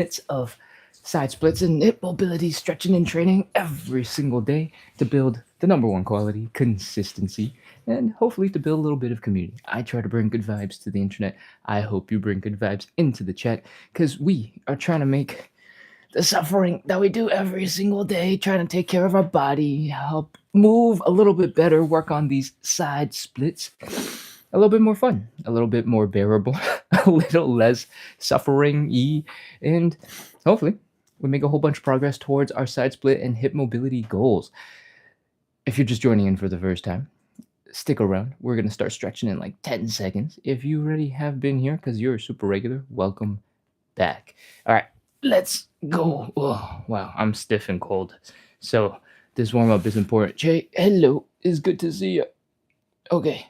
minutes of side splits and hip mobility stretching and training every single day to build the number one quality, consistency, and hopefully to build a little bit of community. I try to bring good vibes to the internet. I hope you bring good vibes into the chat because we are trying to make the suffering that we do every single day, trying to take care of our body, help move a little bit better, work on these side splits, a little bit more fun, a little bit more bearable, a little less suffering y, and hopefully we make a whole bunch of progress towards our side split and hip mobility goals. If you're just joining in for the first time, stick around. We're going to start stretching in like 10 seconds. If you already have been here because you're a super regular, welcome back. All right, let's go. Oh, wow, I'm stiff and cold. So this warm up is important. Jay, hello. It's good to see you. Okay.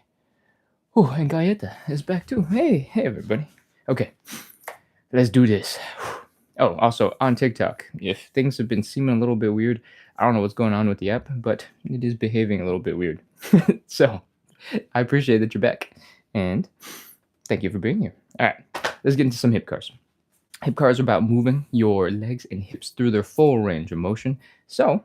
Oh, and Galleta is back too. Hey, everybody. Okay, let's do this. Oh, also on TikTok, if things have been seeming a little bit weird, I don't know what's going on with the app, but it is behaving a little bit weird. So I appreciate that you're back, and thank you for being here. All right, let's get into some hip cars. Hip cars are about moving your legs and hips through their full range of motion. So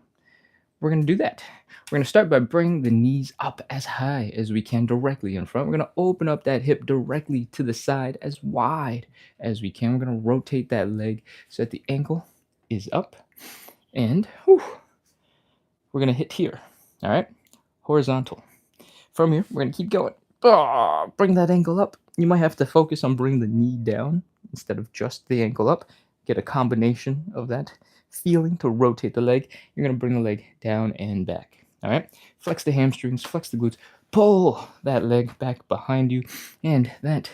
we're going to do that. We're going to start by bringing the knees up as high as we can directly in front. We're going to open up that hip directly to the side as wide as we can. We're going to rotate that leg so that the ankle is up. And we're going to hit here. All right? Horizontal. From here, we're going to keep going. Bring that ankle up. You might have to focus on bringing the knee down instead of just the ankle up. Get a combination of that feeling to rotate the leg. You're going to bring the leg down and back. All right? Flex the hamstrings, flex the glutes, pull that leg back behind you, and that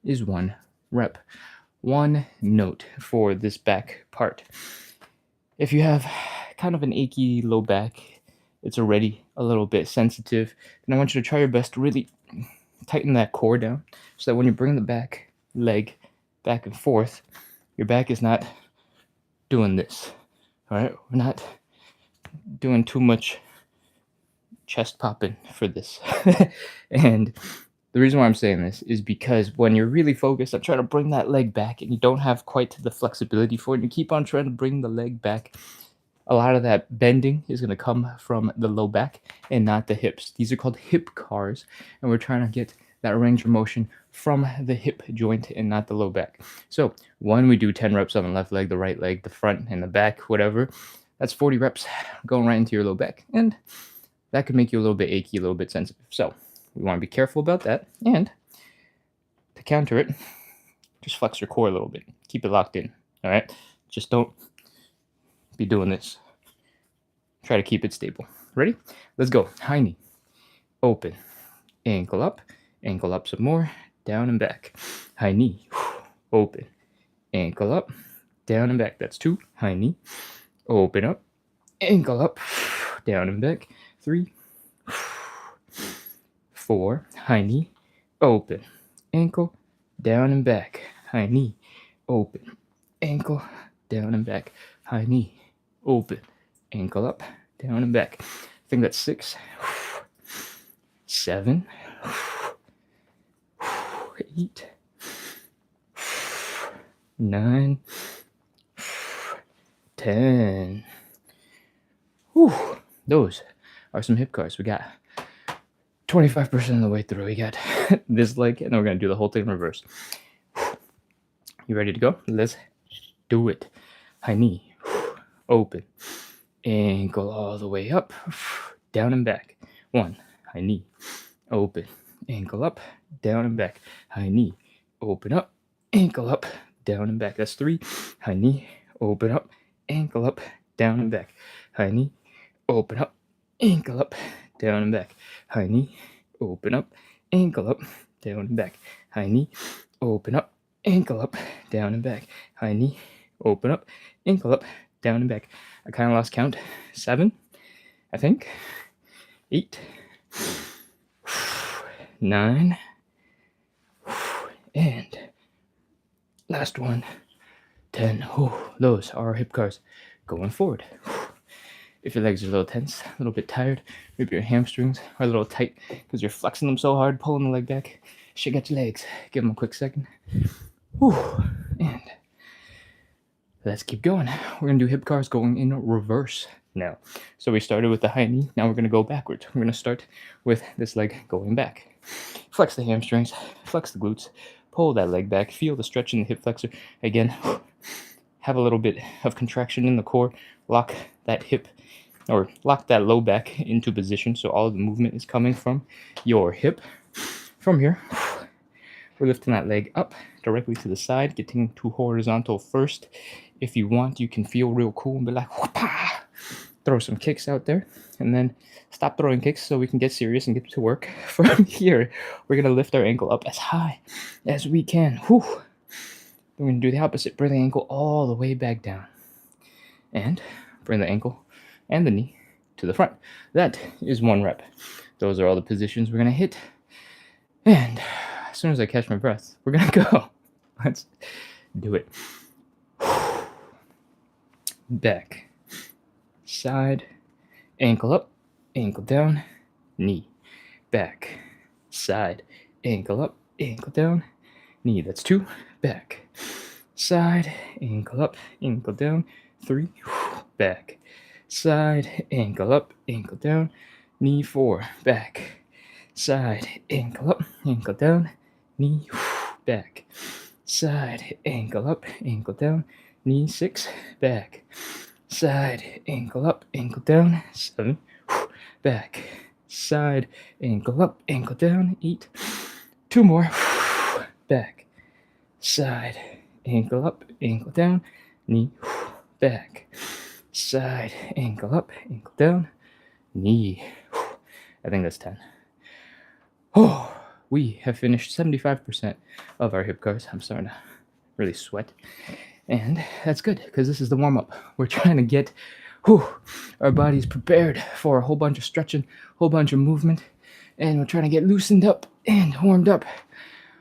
is one rep. One note for this back part. If you have kind of an achy low back, it's already a little bit sensitive, then I want you to try your best to really tighten that core down so that when you bring the back leg back and forth, your back is not doing this. All right, we're not doing too much chest popping for this. And the reason why I'm saying this is because when you're really focused on trying to bring that leg back and you don't have quite the flexibility for it, and you keep on trying to bring the leg back, a lot of that bending is going to come from the low back and not the hips. These are called hip cars, and we're trying to get that range of motion from the hip joint and not the low back. So when we do 10 reps on the left leg, the right leg, the front and the back, whatever, that's 40 reps going right into your low back. And that could make you a little bit achy, a little bit sensitive. So we want to be careful about that. And to counter it, just flex your core a little bit. Keep it locked in. All right? Just don't be doing this. Try to keep it stable. Ready? Let's go. High knee. Open. Ankle up some more. Down and back. High knee. Open. Ankle up. Down and back. That's 2. High knee. Open up. Ankle up. Down and back. 3. 4. High knee. Open. Ankle. Down and back. High knee. Open. Ankle. Down and back. High knee. Open. Ankle up. Down and back. I think that's 6. 7. 8. 9. 10. Whew. Those are some hip cars. We got 25% of the way through. We got this leg, and then we're going to do the whole thing in reverse. You ready to go? Let's do it. High knee. Open. Ankle all the way up. Down and back. 1. High knee. Open. Ankle up. Down and back. High knee. Open up. Ankle up. Down and back. That's 3. High knee. Open up. Ankle up. Down and back. High knee. Open up. Ankle up. Down and back. High knee. Open up. Ankle up. Down and back. High knee. Open up. Ankle up. Down and back. High knee. Open up. Ankle up. Down and back. I kind of lost count. 7, I think. 8, 9, and last one, 10. Those are our hip cars going forward. If your legs are a little tense, a little bit tired, maybe your hamstrings are a little tight because you're flexing them so hard, pulling the leg back, shake out your legs. Give them a quick second. And Let's keep going. We're going to do hip cars going in reverse now. So we started with the high knee. Now we're going to go backwards. We're going to start with this leg going back. Flex the hamstrings, flex the glutes, pull that leg back, feel the stretch in the hip flexor. Again, have a little bit of contraction in the core, lock that hip or lock that low back into position so all of the movement is coming from your hip. From here, we're lifting that leg up directly to the side, getting to horizontal first. If you want, you can feel real cool and be like, whoopah! Throw some kicks out there, and then stop throwing kicks so we can get serious and get to work. From here, we're going to lift our ankle up as high as we can. Whew. Then we're going to do the opposite. Bring the ankle all the way back down. And bring the ankle and the knee to the front. That is 1 rep. Those are all the positions we're going to hit. And as soon as I catch my breath, we're going to go. Let's do it. Back, side, ankle up, ankle down, knee. Back, side, ankle up, ankle down, knee. That's 2. Back, side, ankle up, ankle down, 3. Back, side, ankle up, ankle down, knee. 4. Back, side, ankle up, ankle down, knee. Back, side, ankle up, ankle down, knee. 6. Back, side, ankle up, ankle down. 7. Back, side, ankle up, ankle down. 8. 2 more. Back, side, ankle up, ankle down, knee. Back, side, ankle up, ankle down, knee. I think that's 10. Oh, we have finished 75% of our hip cars. I'm starting to really sweat. And that's good, because this is the warm-up. We're trying to get our bodies prepared for a whole bunch of stretching, a whole bunch of movement, and we're trying to get loosened up and warmed up.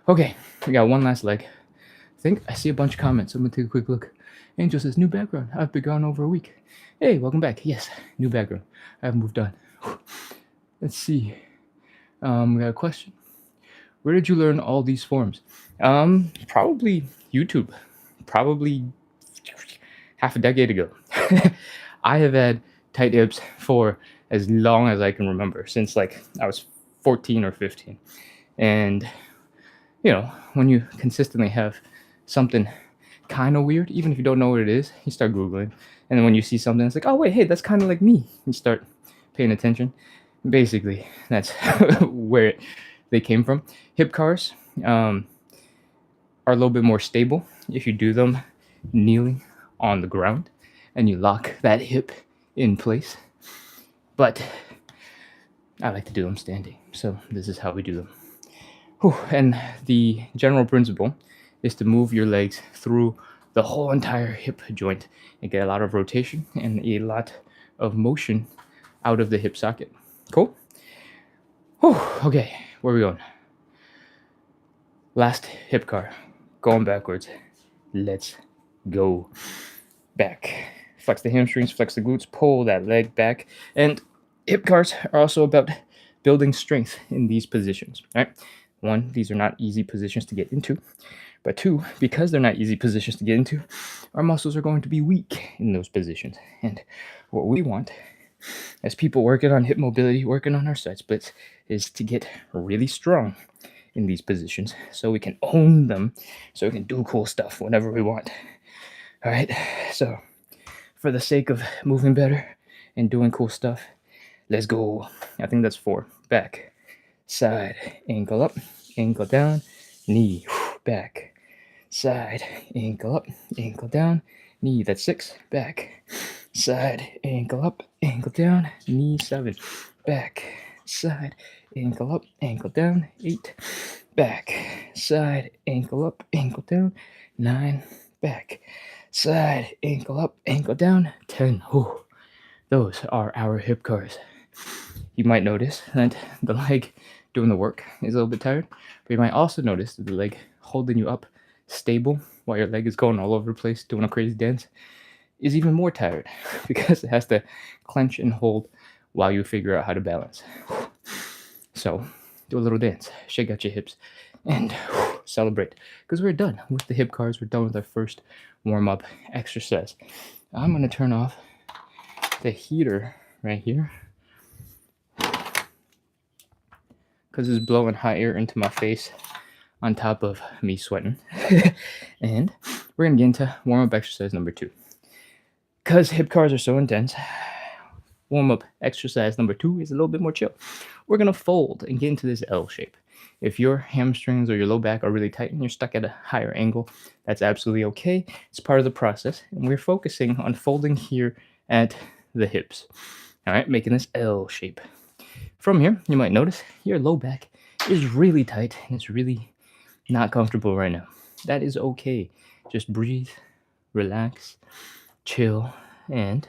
Okay, we got one last leg. I think I see a bunch of comments. I'm going to take a quick look. Angel says, new background. I've been gone over a week. Hey, welcome back. Yes, new background. I have moved on. Let's see. We got a question. Where did you learn all these forms? Probably YouTube. Probably half a decade ago. I have had tight hips for as long as I can remember, since like I was 14 or 15. And when you consistently have something kind of weird, even if you don't know what it is, you start Googling. And then when you see something, it's like, oh wait, hey, that's kind of like me. You start paying attention. Basically, that's where they came from. Hip cars are a little bit more stable if you do them kneeling on the ground and you lock that hip in place. But I like to do them standing, so this is how we do them. And the general principle is to move your legs through the whole entire hip joint and get a lot of rotation and a lot of motion out of the hip socket. Cool? Okay, where are we going? Last hip car. Going backwards. Let's go. Back. Flex the hamstrings, flex the glutes, pull that leg back. And hip cars are also about building strength in these positions, right? 1, these are not easy positions to get into. But 2, because they're not easy positions to get into, our muscles are going to be weak in those positions. And what we want, as people working on hip mobility, working on our side splits, is to get really strong in these positions so we can own them, so we can do cool stuff whenever we want. All right, so for the sake of moving better and doing cool stuff, let's go. I think that's 4. Back, side, ankle up, ankle down, knee. Back, side, ankle up, ankle down, knee. That's 6. Back, side, ankle up, ankle down, knee. 7. Back, side, ankle up, ankle down. 8. Back, side, ankle up, ankle down. 9. Back, side, ankle up, ankle down. 10. Those are our hip cars. You might notice that the leg doing the work is a little bit tired, but you might also notice that the leg holding you up stable while your leg is going all over the place doing a crazy dance is even more tired because it has to clench and hold while you figure out how to balance. So do a little dance, shake out your hips, and celebrate, because we're done with the hip cars. We're done with our first warm-up exercise. I'm going to turn off the heater right here because it's blowing hot air into my face on top of me sweating. And we're going to get into warm-up exercise number 2. Because hip cars are so intense, warm-up exercise number 2 is a little bit more chill. We're going to fold and get into this L shape. If your hamstrings or your low back are really tight and you're stuck at a higher angle, that's absolutely okay. It's part of the process. And we're focusing on folding here at the hips. All right, making this L shape. From here, you might notice your low back is really tight and it's really not comfortable right now. That is okay. Just breathe, relax, chill, and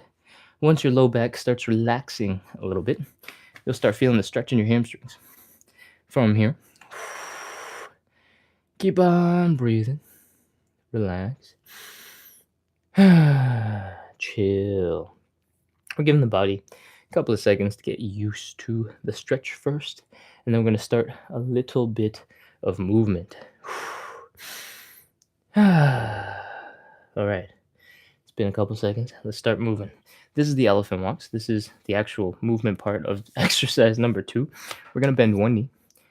once your low back starts relaxing a little bit, you'll start feeling the stretch in your hamstrings. From here, keep on breathing, relax, chill. We're giving the body a couple of seconds to get used to the stretch first, and then we're going to start a little bit of movement. All right, it's been a couple seconds. Let's start moving. This is the elephant walks. This is the actual movement part of exercise number 2. We're going to bend one knee.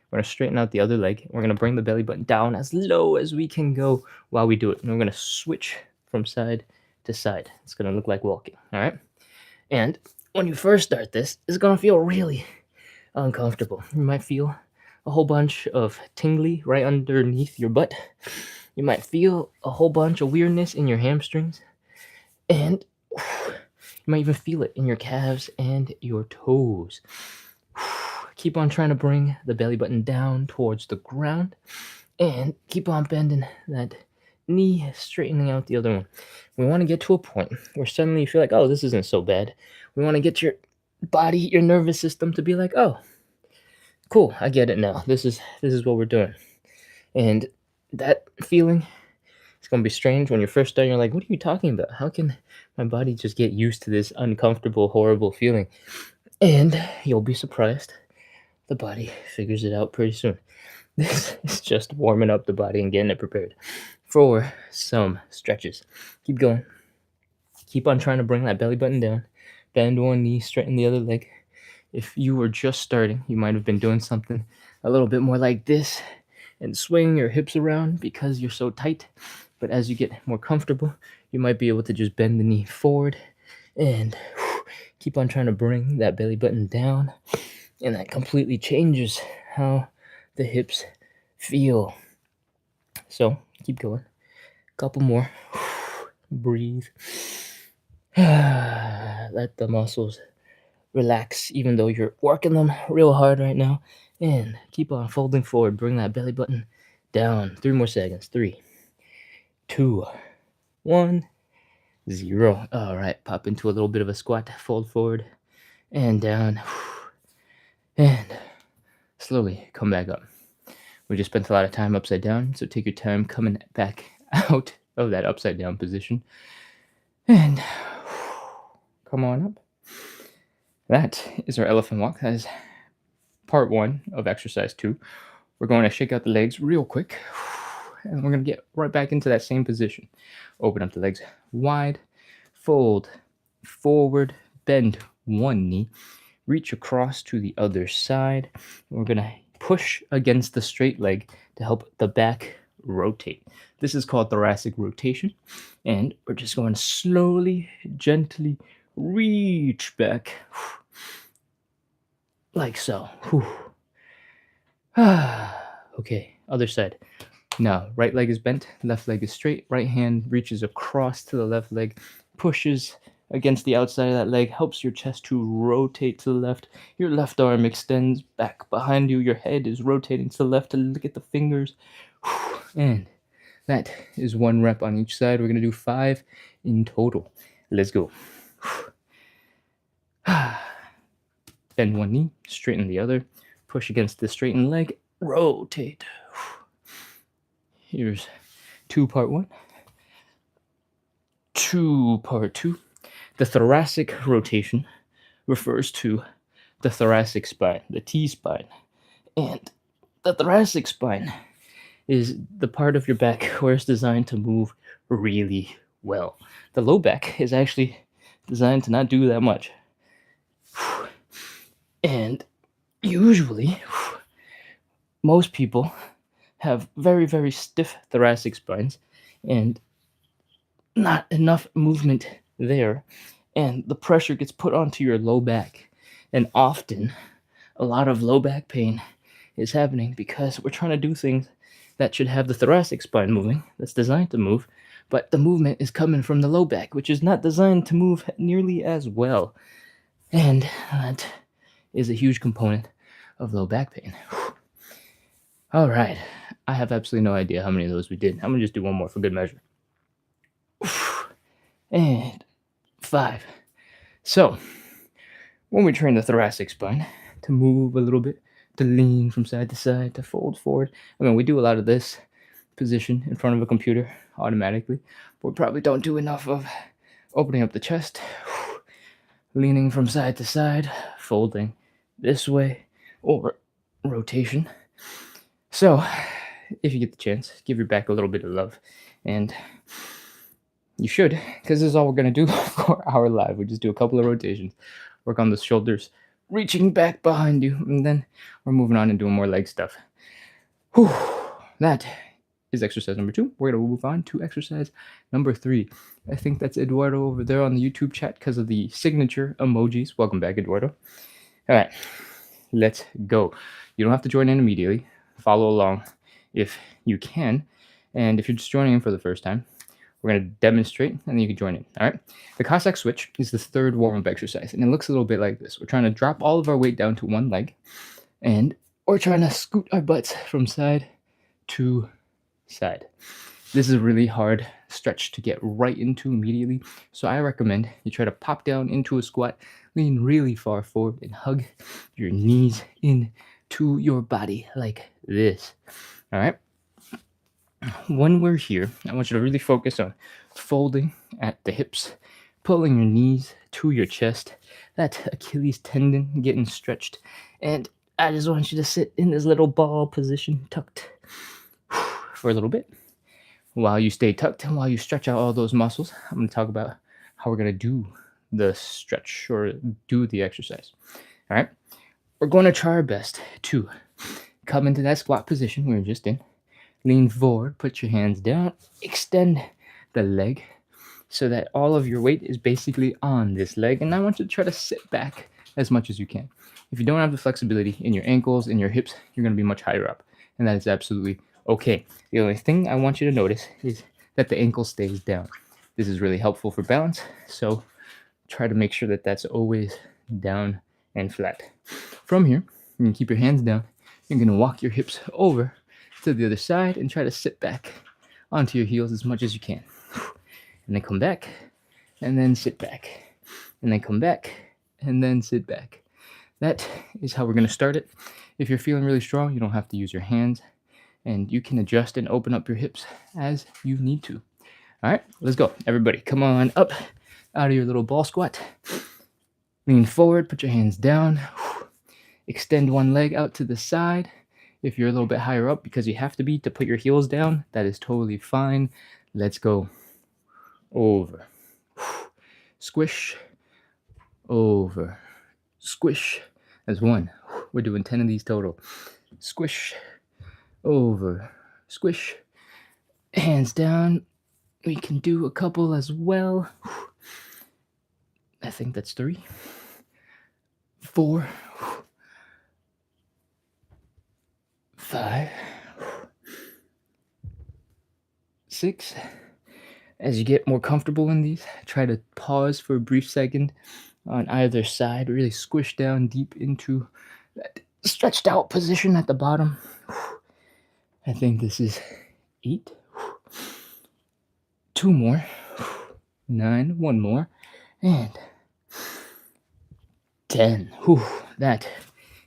We're going to straighten out the other leg. We're going to bring the belly button down as low as we can go while we do it. And we're going to switch from side to side. It's going to look like walking, all right? And when you first start this, it's going to feel really uncomfortable. You might feel a whole bunch of tingly right underneath your butt. You might feel a whole bunch of weirdness in your hamstrings. And you might even feel it in your calves and your toes. Keep on trying to bring the belly button down towards the ground. And keep on bending that knee, straightening out the other one. We want to get to a point where suddenly you feel like, oh, this isn't so bad. We want to get your body, your nervous system to be like, oh, cool, I get it now. This is what we're doing. And that feeling, it's going to be strange when you're first starting. You're like, what are you talking about? How can my body just get used to this uncomfortable, horrible feeling? And you'll be surprised. The body figures it out pretty soon. This is just warming up the body and getting it prepared for some stretches. Keep going. Keep on trying to bring that belly button down. Bend one knee, straighten the other leg. If you were just starting, you might have been doing something a little bit more like this and swing your hips around because you're so tight. But as you get more comfortable, you might be able to just bend the knee forward and keep on trying to bring that belly button down. And that completely changes how the hips feel. So keep going. Couple more. Breathe. Let the muscles relax, even though you're working them real hard right now. And keep on folding forward. Bring that belly button down. 3 more seconds. 3, 2, 1, 0. All right. Pop into a little bit of a squat. Fold forward and down. And slowly come back up. We just spent a lot of time upside down, so take your time coming back out of that upside down position. And come on up. That is our elephant walk. That is part 1 of exercise 2. We're going to shake out the legs real quick. And we're going to get right back into that same position. Open up the legs wide. Fold forward. Bend one knee. Reach across to the other side. We're going to push against the straight leg to help the back rotate. This is called thoracic rotation. And we're just going to slowly, gently reach back. Like so. Okay, other side. Now, right leg is bent, left leg is straight. Right hand reaches across to the left leg, pushes against the outside of that leg, helps your chest to rotate to the left. Your left arm extends back behind you. Your head is rotating to the left to look at the fingers. And that is 1 rep on each side. We're going to do 5 in total. Let's go. Bend one knee, straighten the other, push against the straightened leg, rotate. Here's 2 part 1, 2 part 2. The thoracic rotation refers to the thoracic spine, the T-spine. And the thoracic spine is the part of your back where it's designed to move really well. The low back is actually designed to not do that much. And usually, most people have very, very stiff thoracic spines and not enough movement there. And the pressure gets put onto your low back. And often, a lot of low back pain is happening because we're trying to do things that should have the thoracic spine moving, that's designed to move, but the movement is coming from the low back, which is not designed to move nearly as well. And that is a huge component of low back pain. All right. I have absolutely no idea how many of those we did. I'm going to just do one more for good measure. And 5. So, when we train the thoracic spine to move a little bit, to lean from side to side, to fold forward, I mean, we do a lot of this position in front of a computer automatically, but we probably don't do enough of opening up the chest, leaning from side to side, folding this way, or rotation. So, if you get the chance, give your back a little bit of love. And you should, because this is all we're going to do for our live. We just do a couple of rotations, work on the shoulders, reaching back behind you, and then we're moving on and doing more leg stuff. Whew. That is exercise number 2. We're going to move on to exercise number 3. I think that's Eduardo over there on the YouTube chat because of the signature emojis. Welcome back, Eduardo. All right, let's go. You don't have to join in immediately. Follow along if you can. And if you're just joining in for the first time, we're going to demonstrate, and then you can join in. All right. The Cossack switch is the third warm-up exercise, and it looks a little bit like this. We're trying to drop all of our weight down to one leg, and we're trying to scoot our butts from side to side. This is a really hard stretch to get right into immediately, so I recommend you try to pop down into a squat, lean really far forward, and hug your knees into your body like this. All right. When we're here, I want you to really focus on folding at the hips, pulling your knees to your chest, that Achilles tendon getting stretched, and I just want you to sit in this little ball position, tucked, for a little bit. While you stay tucked and while you stretch out all those muscles, I'm going to talk about how we're going to do the stretch or do the exercise. All right? We're going to try our best to come into that squat position we were just in. Lean forward, put your hands down, extend the leg so that all of your weight is basically on this leg. And I want you to try to sit back as much as you can. If you don't have the flexibility in your ankles, in your hips, you're going to be much higher up. And that is absolutely okay. The only thing I want you to notice is that the ankle stays down. This is really helpful for balance. So try to make sure that that's always down and flat. From here, you can keep your hands down. You're going to walk your hips over to the other side and try to sit back onto your heels as much as you can. And then come back, and then sit back, and then come back, and then sit back. That is how we're going to start it. If you're feeling really strong, you don't have to use your hands, and you can adjust and open up your hips as you need to. All right, let's go. Everybody, come on up out of your little ball squat. Lean forward, put your hands down. Extend one leg out to the side. If you're a little bit higher up because you have to be to put your heels down, that is totally fine. Let's go. Over. Squish. Over. Squish. That's 1. We're doing 10 of these total. Squish. Over. Squish. Hands down. We can do a couple as well. I think that's 3. 4. 5, 6. As you get more comfortable in these, try to pause for a brief second on either side. Really squish down deep into that stretched out position at the bottom. I think this is 8. 2 more. 9. 1 more. And 10. That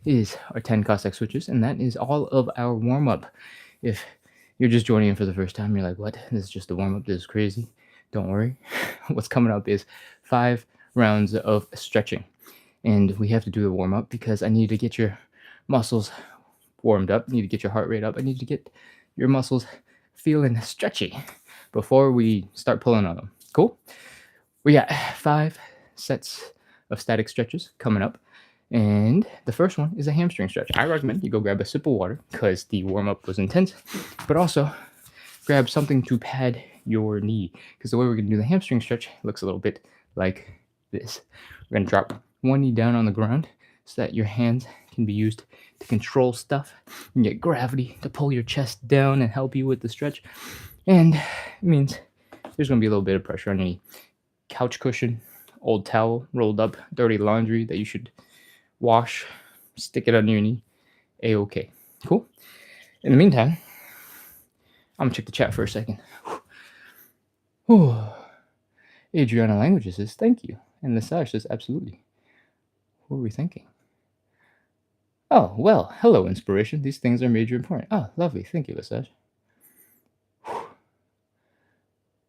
is our 10 Cossack switches, and that is all of our warm-up. If you're just joining in for the first time, you're like, what? This is just a warm-up. This is crazy. Don't worry. What's coming up is 5 rounds of stretching. And we have to do the warm-up because I need to get your muscles warmed up. I need to get your heart rate up. I need to get your muscles feeling stretchy before we start pulling on them. Cool? We got 5 sets of static stretches coming up. And the first one is a hamstring stretch. I recommend you go grab a sip of water because the warm-up was intense, but also grab something to pad your knee because the way we're going to do the hamstring stretch looks a little bit like this. We're going to drop one knee down on the ground so that your hands can be used to control stuff. You can get gravity to pull your chest down and help you with the stretch. And it means there's going to be a little bit of pressure on your knee. Couch cushion, old towel rolled up, dirty laundry that you should wash, stick it on your knee. A-okay. Cool? In the meantime, I'm going to check the chat for a second. Adriana Languages says, thank you. And Lesage says, absolutely. What were we thinking? Oh, well, hello, inspiration. These things are major important. Oh, lovely. Thank you, Lesage.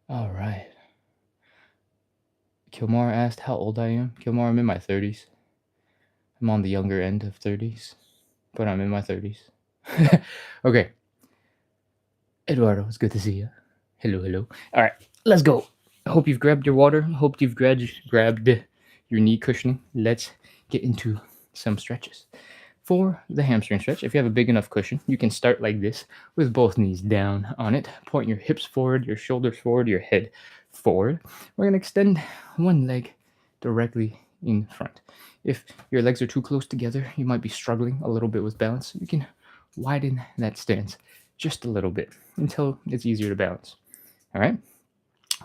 All right. Kilmar asked how old I am. Kilmar, I'm in my 30s. I'm on the younger end of 30s, but I'm in my 30s. Okay. Eduardo, it's good to see you. Hello, hello. All right, let's go. I hope you've grabbed your water. I hope you've grabbed your knee cushioning. Let's get into some stretches. For the hamstring stretch, if you have a big enough cushion, you can start like this with both knees down on it. Point your hips forward, your shoulders forward, your head forward. We're going to extend one leg directly in front. If your legs are too close together, you might be struggling a little bit with balance. You can widen that stance just a little bit until it's easier to balance. All right?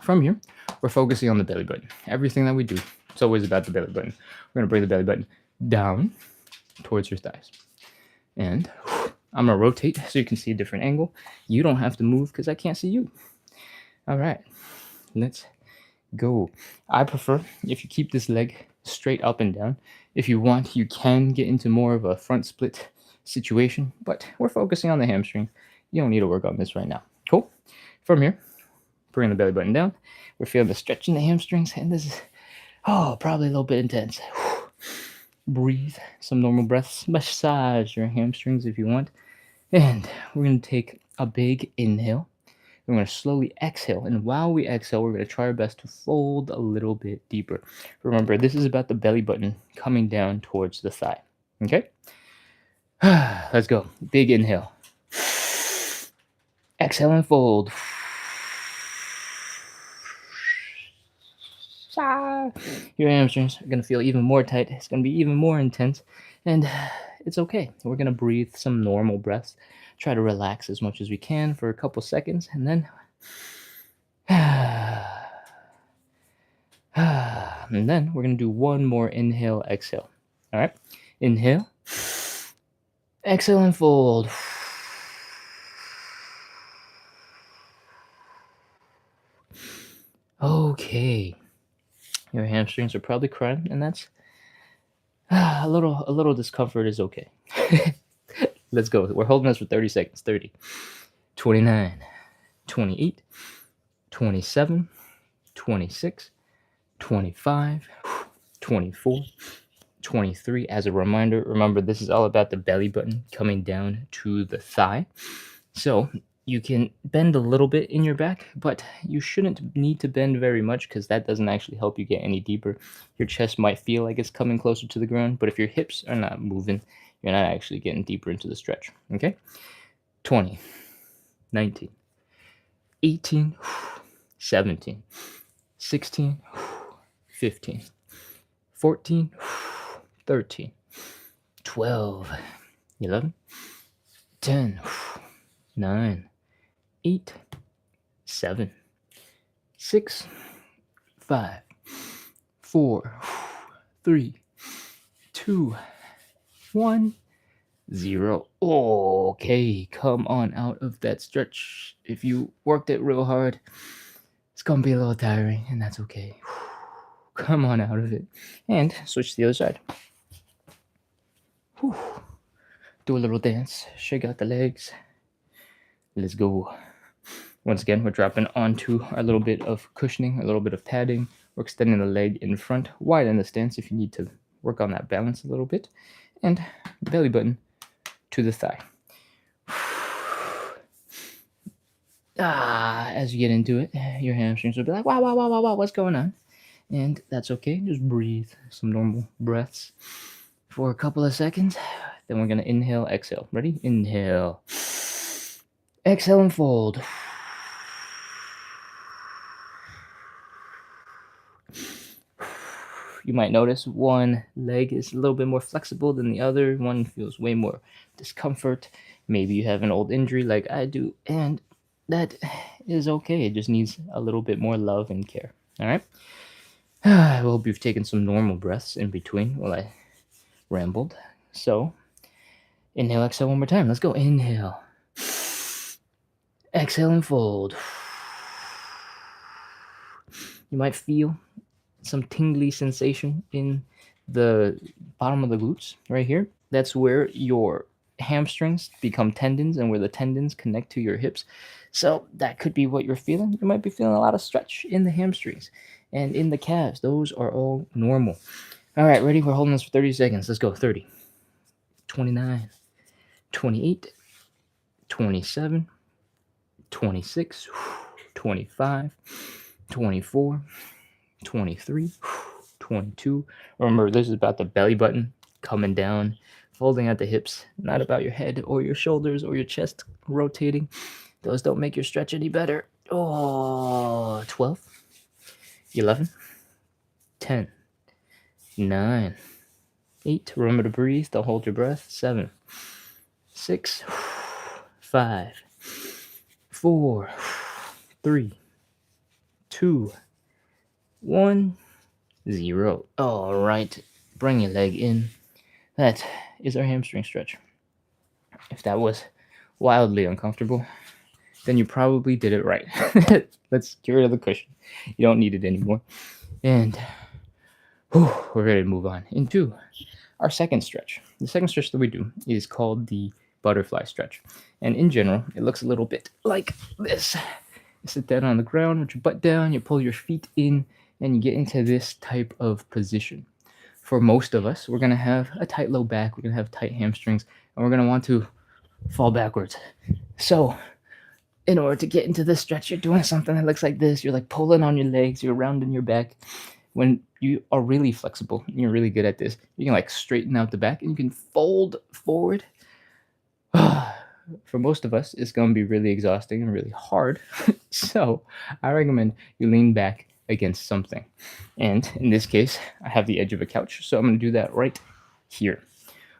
From here, we're focusing on the belly button. Everything that we do, it's always about the belly button. We're going to bring the belly button down towards your thighs. And I'm going to rotate so you can see a different angle. You don't have to move because I can't see you. All right, let's go. I prefer if you keep this leg straight up and down. If you want, you can get into more of a front split situation, but we're focusing on the hamstring. You don't need to work on this right now. Cool? From here, bring the belly button down. We're feeling the stretch in the hamstrings, and this is, probably a little bit intense. Breathe some normal breaths. Massage your hamstrings if you want. And we're going to take a big inhale. We're going to slowly exhale. And while we exhale, we're going to try our best to fold a little bit deeper. Remember, this is about the belly button coming down towards the thigh. Okay? Let's go. Big inhale. Exhale and fold. Your hamstrings are going to feel even more tight. It's going to be even more intense. And it's okay. We're going to breathe some normal breaths. Try to relax as much as we can for a couple seconds. And then... and then we're going to do one more inhale, exhale. All right? Inhale. Exhale and fold. Okay. Your hamstrings are probably crying, and that's a little discomfort is okay. Let's go. We're holding this for 30 seconds. 30, 29, 28, 27, 26, 25, 24, 23. As a reminder, remember this is all about the belly button coming down to the thigh. So you can bend a little bit in your back, but you shouldn't need to bend very much because that doesn't actually help you get any deeper. Your chest might feel like it's coming closer to the ground, but if your hips are not moving, you're not actually getting deeper into the stretch. Okay? 20, 19, 18, 17, 16, 15, 14, 13, 12, 11, 10, 9, 8, 7, 6, 5, 4, 3, 2, 1, 0. Okay, come on out of that stretch. If you worked it real hard, it's gonna be a little tiring, and that's okay. Come on out of it. And switch to the other side. Do a little dance. Shake out the legs. Let's go. Once again, we're dropping onto a little bit of cushioning, a little bit of padding. We're extending the leg in front, widen the stance if you need to work on that balance a little bit. And belly button to the thigh. As you get into it, your hamstrings will be like, wow, wow, wow, wow, wow, what's going on? And that's okay. Just breathe some normal breaths for a couple of seconds. Then we're going to inhale, exhale. Ready? Inhale. Exhale and fold. You might notice one leg is a little bit more flexible than the other. One feels way more discomfort. Maybe you have an old injury like I do, and that is okay. It just needs a little bit more love and care. All right? I hope you've taken some normal breaths in between while I rambled. So, inhale, exhale one more time. Let's go. Inhale. Exhale and fold. You might feel some tingly sensation in the bottom of the glutes right here. That's where your hamstrings become tendons and where the tendons connect to your hips. So that could be what you're feeling. You might be feeling a lot of stretch in the hamstrings and in the calves. Those are all normal. All right, ready? We're holding this for 30 seconds. Let's go. 30, 29, 28, 27, 26, 25, 24, 23, 22. Remember, this is about the belly button coming down, folding at the hips, not about your head or your shoulders or your chest rotating. Those don't make your stretch any better. Oh, 12, 11, 10, 9, 8. Remember to breathe. Don't hold your breath. 7, 6, 5, 4, 3, 2, 1, 0. All right. Bring your leg in. That is our hamstring stretch. If that was wildly uncomfortable, then you probably did it right. Let's get rid of the cushion. You don't need it anymore. And we're ready to move on into our second stretch. The second stretch that we do is called the butterfly stretch. And in general, it looks a little bit like this. You sit down on the ground with your butt down, you pull your feet in, and you get into this type of position. For most of us, we're going to have a tight low back, we're going to have tight hamstrings, and we're going to want to fall backwards. So, in order to get into this stretch, you're doing something that looks like this. You're like pulling on your legs, you're rounding your back. When you are really flexible, you're really good at this, you can like straighten out the back and you can fold forward. For most of us, it's going to be really exhausting and really hard. So, I recommend you lean back against something. And in this case, I have the edge of a couch, so I'm going to do that right here.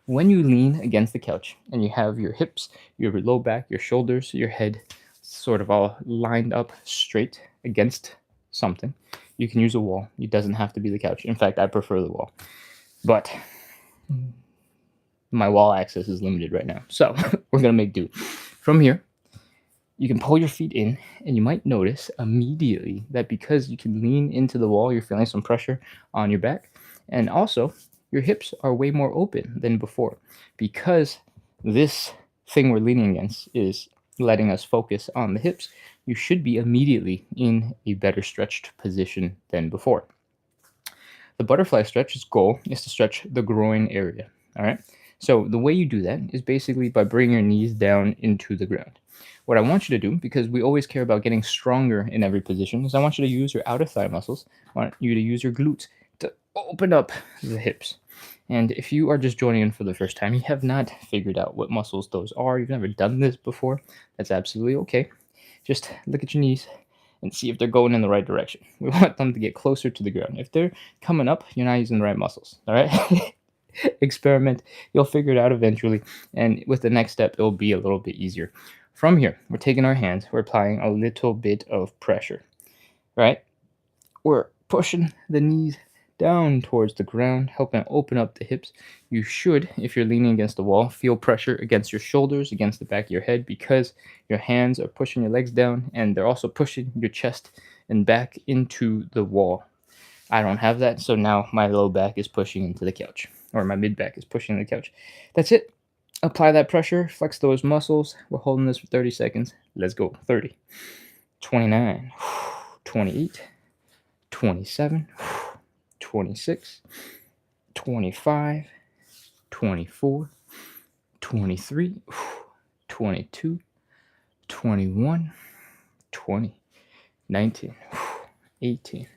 When you lean against the couch and you have your hips, your low back, your shoulders, your head sort of all lined up straight against something, you can use a wall. It doesn't have to be the couch. In fact, I prefer the wall. But my wall access is limited right now. So we're going to make do. From here, you can pull your feet in, and you might notice immediately that because you can lean into the wall, you're feeling some pressure on your back. And also, your hips are way more open than before because this thing we're leaning against is letting us focus on the hips. You should be immediately in a better stretched position than before. The butterfly stretch's goal is to stretch the groin area. All right. So the way you do that is basically by bringing your knees down into the ground. What I want you to do, because we always care about getting stronger in every position, is I want you to use your outer thigh muscles. I want you to use your glutes to open up the hips. And if you are just joining in for the first time, you have not figured out what muscles those are, you've never done this before, that's absolutely okay. Just look at your knees and see if they're going in the right direction. We want them to get closer to the ground. If they're coming up, you're not using the right muscles, all right? Experiment. You'll figure it out eventually. And with the next step, it'll be a little bit easier. From here, we're taking our hands. We're applying a little bit of pressure, right? We're pushing the knees down towards the ground, helping open up the hips. You should, if you're leaning against the wall, feel pressure against your shoulders, against the back of your head, because your hands are pushing your legs down and they're also pushing your chest and back into the wall. I don't have that, so now my low back is pushing into the couch, or my mid back is pushing the couch. That's it. Apply that pressure, flex those muscles. We're holding this for 30 seconds. Let's go. 30, 29, 28, 27, 26, 25, 24, 23, 22, 21, 20, 19, 18,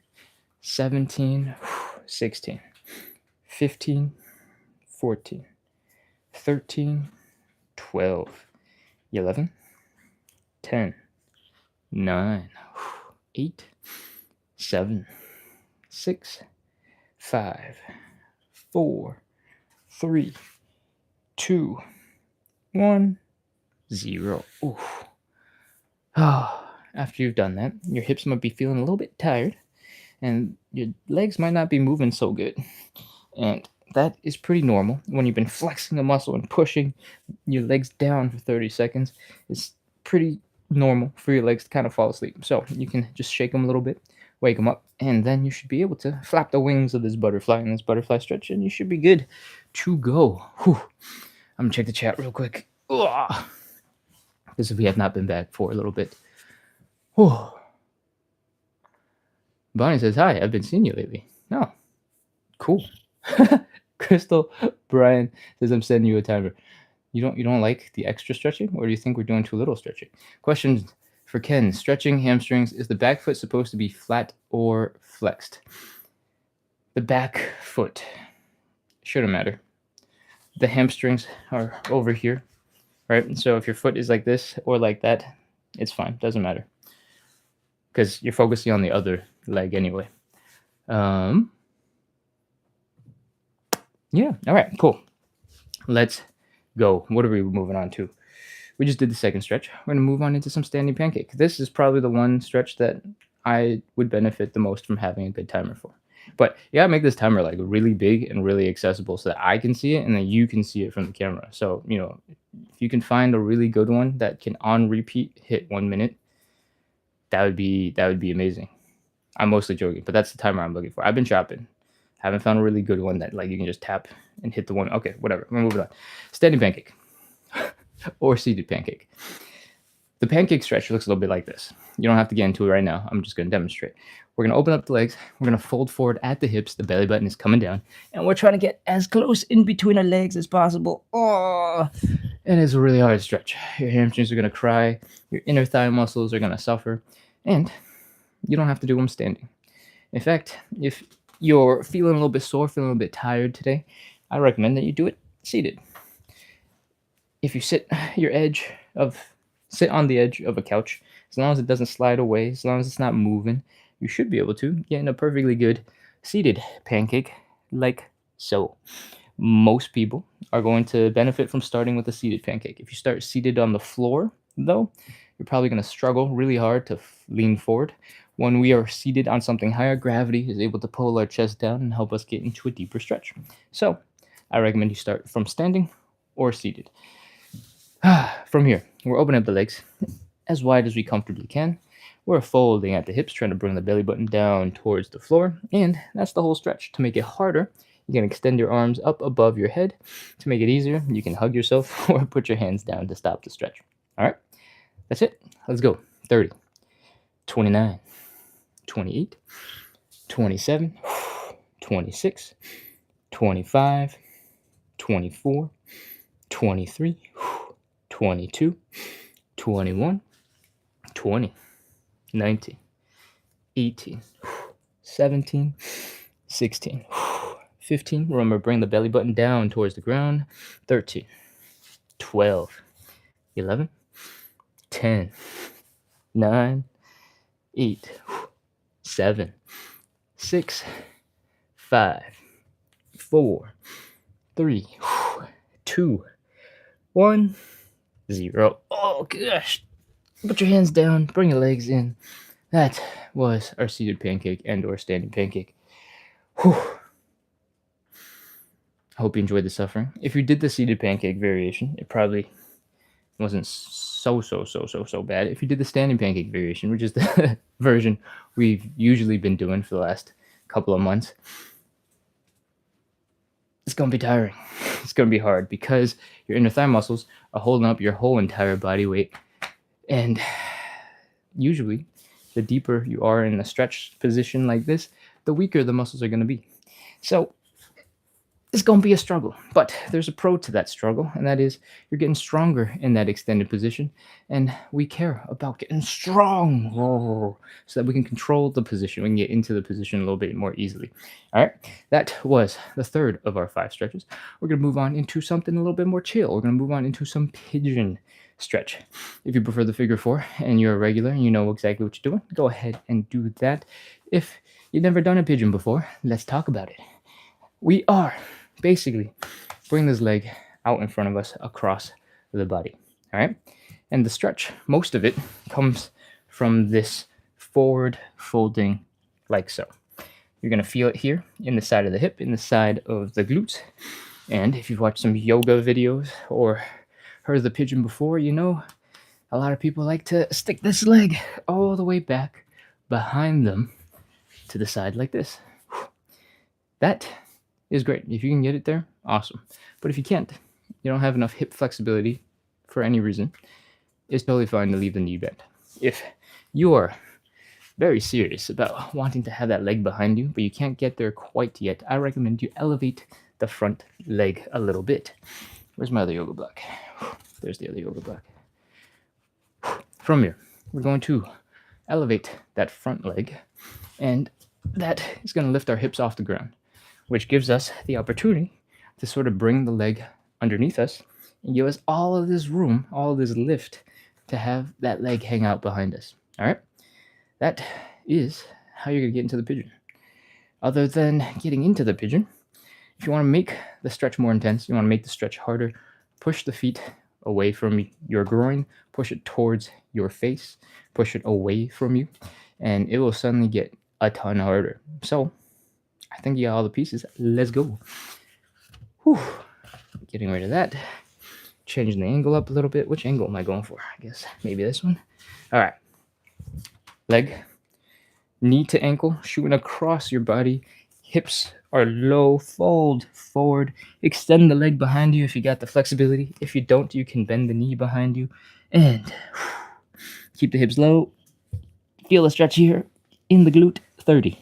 17, 16, 15, 14, 13, 12, 11, 10, 9, 8, 7, 6, 5, 4, 3, 2, 1, 0. Oof. After you've done that, your hips might be feeling a little bit tired and your legs might not be moving so good. And that is pretty normal when you've been flexing a muscle and pushing your legs down for 30 seconds. It's pretty normal for your legs to kind of fall asleep. So you can just shake them a little bit, wake them up, and then you should be able to flap the wings of this butterfly in this butterfly stretch, and you should be good to go. Whew. I'm gonna check the chat real quick. Because we have not been back for a little bit. Whew. Bonnie says, hi, I've been seeing you lately. Oh, cool. Crystal Brian says, I'm sending you a timer. You don't like the extra stretching, or do you think we're doing too little stretching? Questions for Ken. Stretching hamstrings. Is the back foot supposed to be flat or flexed? The back foot shouldn't matter. The hamstrings are over here, right? So if your foot is like this or like that, it's fine. Doesn't matter. Because you're focusing on the other leg anyway. Yeah. All right. Cool. Let's go. What are we moving on to? We just did the second stretch. We're going to move on into some standing pancake. This is probably the one stretch that I would benefit the most from having a good timer for. But you gotta make this timer like really big and really accessible so that I can see it and then you can see it from the camera. So, if you can find a really good one that can on repeat hit 1 minute, that would be amazing. I'm mostly joking, but that's the timer I'm looking for. I've been shopping. Haven't found a really good one that like you can just tap and hit the one. Okay, whatever. We're moving on. Standing pancake or seated pancake. The pancake stretch looks a little bit like this. You don't have to get into it right now. I'm just going to demonstrate. We're going to open up the legs. We're going to fold forward at the hips. The belly button is coming down. And we're trying to get as close in between our legs as possible. Oh, and it's a really hard stretch. Your hamstrings are going to cry. Your inner thigh muscles are going to suffer. And you don't have to do them standing. In fact, if you're feeling a little bit sore, feeling a little bit tired today, I recommend that you do it seated. If you sit on the edge of a couch, as long as it doesn't slide away, as long as it's not moving, you should be able to get in a perfectly good seated pancake like so. Most people are going to benefit from starting with a seated pancake. If you start seated on the floor, though, you're probably going to struggle really hard to lean forward. When we are seated on something higher, gravity is able to pull our chest down and help us get into a deeper stretch. So I recommend you start from standing or seated. From here, we're opening up the legs as wide as we comfortably can. We're folding at the hips, trying to bring the belly button down towards the floor. And that's the whole stretch. To make it harder, you can extend your arms up above your head. To make it easier, you can hug yourself or put your hands down to stop the stretch. All right, that's it. Let's go. 30, 29, 28, 27, 26, 25, 24, 23, 22, 21, 20, 19, 18, 17, 16, 15. Remember, bring the belly button down towards the ground. 13, 12, 11, 10, 9, 8, 7, 6, 5, 4, 3, 2, 1, 0. Oh gosh. Put your hands down, bring your legs in. That was our seated pancake and or standing pancake. Whew. I hope you enjoyed the suffering. If you did the seated pancake variation, it probably wasn't so bad. If you did the standing pancake variation, which is the version we've usually been doing for the last couple of months, it's going to be tiring. It's going to be hard because your inner thigh muscles are holding up your whole entire body weight. And usually, the deeper you are in a stretch position like this, the weaker the muscles are going to be. So it's going to be a struggle, but there's a pro to that struggle, and that is you're getting stronger in that extended position, and we care about getting strong so that we can control the position. We can get into the position a little bit more easily. All right, that was the third of our 5 stretches. We're going to move on into something a little bit more chill. We're going to move on into some pigeon stretch. If you prefer the figure 4 and you're a regular and you know exactly what you're doing, go ahead and do that. If you've never done a pigeon before, let's talk about it. We are basically bring this leg out in front of us across the body. All right. And the stretch, most of it comes from this forward folding like so. You're going to feel it here in the side of the hip, in the side of the glutes. And if you've watched some yoga videos or heard of the pigeon before, you know a lot of people like to stick this leg all the way back behind them to the side like this. That is great. If you can get it there, awesome. But if you can't, you don't have enough hip flexibility for any reason, it's totally fine to leave the knee bent. If you are very serious about wanting to have that leg behind you, but you can't get there quite yet, I recommend you elevate the front leg a little bit. Where's my other yoga block? There's the other yoga block. From here, we're going to elevate that front leg, and that is going to lift our hips off the ground, which gives us the opportunity to sort of bring the leg underneath us and give us all of this room, all of this lift to have that leg hang out behind us. All right? That is how you're going to get into the pigeon. Other than getting into the pigeon, if you want to make the stretch more intense, you want to make the stretch harder, push the feet away from your groin, push it towards your face, push it away from you, and it will suddenly get a ton harder. So I think you got all the pieces. Let's go. Whew. Getting rid of that. Changing the angle up a little bit. Which angle am I going for? I guess maybe this one. All right. Leg, knee to ankle, shooting across your body. Hips are low. Fold forward. Extend the leg behind you if you got the flexibility. If you don't, you can bend the knee behind you. And keep the hips low. Feel the stretch here in the glute. 30.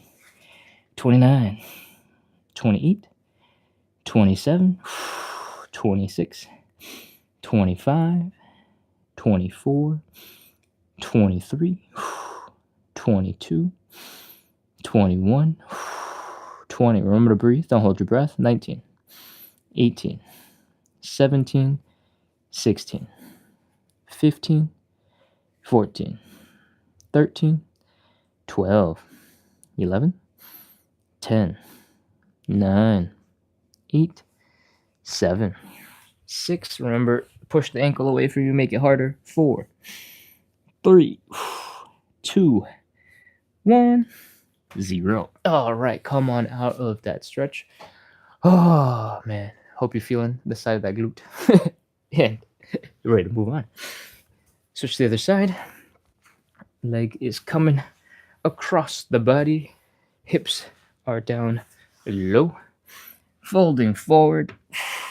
29, 28, 27, 26, 25, 24, 23, 22, 21, 20. Remember to breathe. Don't hold your breath. 19, 18, 17, 16, 15, 14, 13, 12, 11, 10, 9, 8, 7, 6. Remember, push the ankle away from you, make it harder. 4, 3, 2, 1, 0. All right, come on out of that stretch. Oh, man. Hope you're feeling the side of that glute. And you're ready to move on. Switch to the other side. Leg is coming across the body. Hips are down low. Folding forward.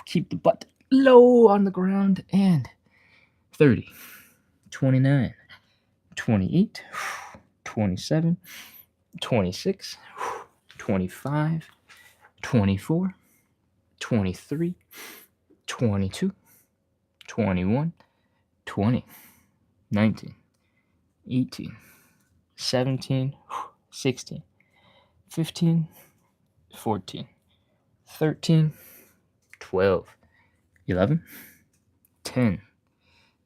Keep the butt low on the ground. And 30, 29, 28, 27, 26, 25, 24, 23, 22, 21, 20, 19, 18, 17, 16, 15, 14, 13, 12, 11, 10,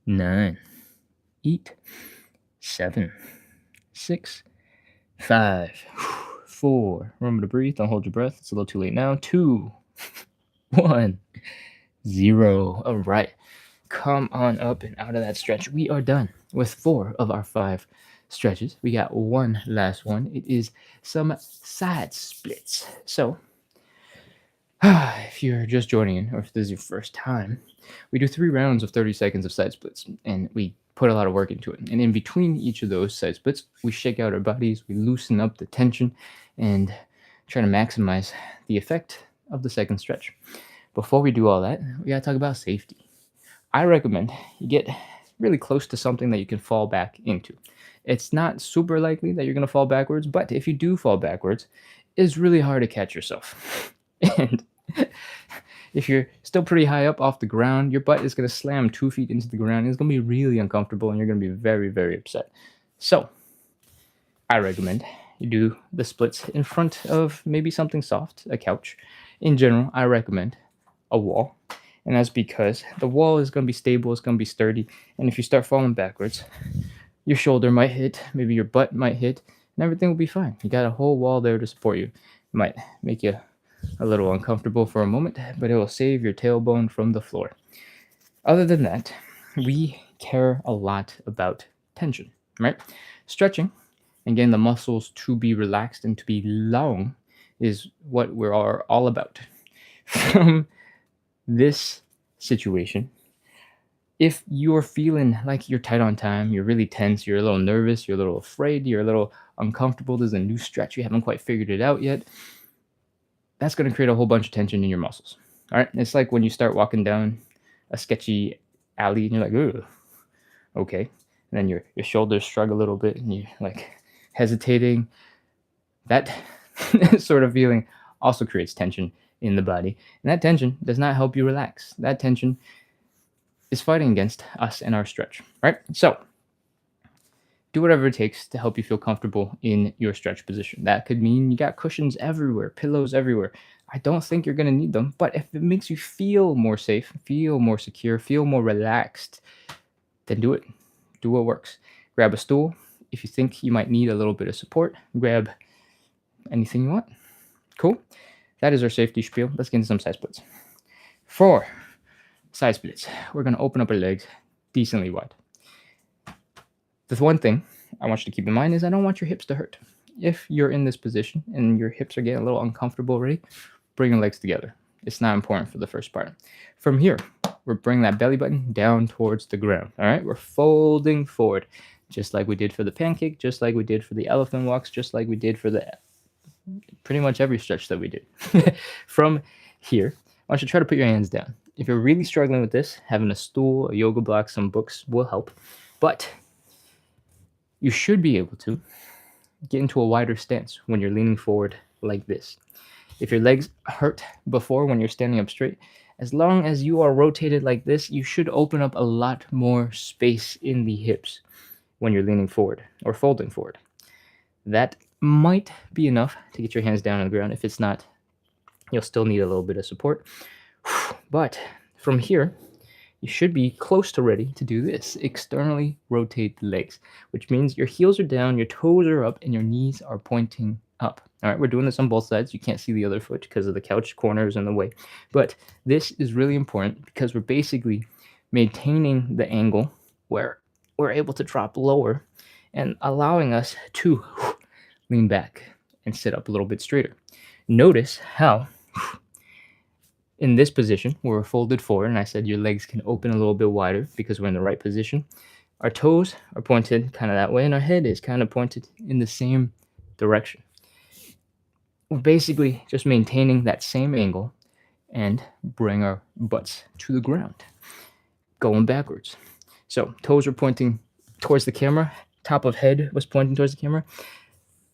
9, 8, 7, 6, 5, 4. Remember to breathe. Don't hold your breath. It's a little too late now. 2, 1, 0. All right. Come on up and out of that stretch. We are done with 4 of our 5 stretches. We got one last one. It is some side splits. So, if you're just joining in, or if this is your first time, we do 3 rounds of 30 seconds of side splits, and we put a lot of work into it. And in between each of those side splits, we shake out our bodies, we loosen up the tension, and try to maximize the effect of the second stretch. Before we do all that, we gotta talk about safety. I recommend you get really close to something that you can fall back into. It's not super likely that you're gonna fall backwards, but if you do fall backwards, it's really hard to catch yourself. And If you're still pretty high up off the ground, your butt is going to slam 2 feet into the ground. It's going to be really uncomfortable and you're going to be very, very upset. So, I recommend you do the splits in front of maybe something soft, a couch. In general, I recommend a wall. And that's because the wall is going to be stable, it's going to be sturdy. And if you start falling backwards, your shoulder might hit, maybe your butt might hit, and everything will be fine. You got a whole wall there to support you. It might make you a little uncomfortable for a moment, but it will save your tailbone from the floor. Other than that, we care a lot about tension, right? Stretching and getting the muscles to be relaxed and to be long is what we're all about. From this situation, if you're feeling like you're tight on time, you're really tense, you're a little nervous, you're a little afraid, you're a little uncomfortable, there's a new stretch, you haven't quite figured it out yet, that's going to create a whole bunch of tension in your muscles. All right. It's like when you start walking down a sketchy alley and you're like, ooh, okay. And then your shoulders shrug a little bit and you're like hesitating. That sort of feeling also creates tension in the body. And that tension does not help you relax. That tension is fighting against us and our stretch, right? So do whatever it takes to help you feel comfortable in your stretch position. That could mean you got cushions everywhere, pillows everywhere. I don't think you're going to need them, but if it makes you feel more safe, feel more secure, feel more relaxed, then do it. Do what works. Grab a stool. If you think you might need a little bit of support, grab anything you want. Cool. That is our safety spiel. Let's get into some side splits. For side splits, we're going to open up our legs decently wide. The one thing I want you to keep in mind is I don't want your hips to hurt. If you're in this position and your hips are getting a little uncomfortable already, bring your legs together. It's not important for the first part. From here, we're bringing that belly button down towards the ground. All right, we're folding forward, just like we did for the pancake, just like we did for the elephant walks, just like we did for the pretty much every stretch that we did. From here, I want you to try to put your hands down. If you're really struggling with this, having a stool, a yoga block, some books will help. But you should be able to get into a wider stance when you're leaning forward like this. If your legs hurt before when you're standing up straight, as long as you are rotated like this, you should open up a lot more space in the hips when you're leaning forward or folding forward. That might be enough to get your hands down on the ground. If it's not, you'll still need a little bit of support. But from here, you should be close to ready to do this. Externally rotate the legs, which means your heels are down, your toes are up, and your knees are pointing up. All right, we're doing this on both sides. You can't see the other foot because of the couch corners in the way. But this is really important because we're basically maintaining the angle where we're able to drop lower and allowing us to lean back and sit up a little bit straighter. Notice how in this position, where we're folded forward, and I said your legs can open a little bit wider because we're in the right position. Our toes are pointed kind of that way, and our head is kind of pointed in the same direction. We're basically just maintaining that same angle and bring our butts to the ground, going backwards. So toes are pointing towards the camera, top of head was pointing towards the camera.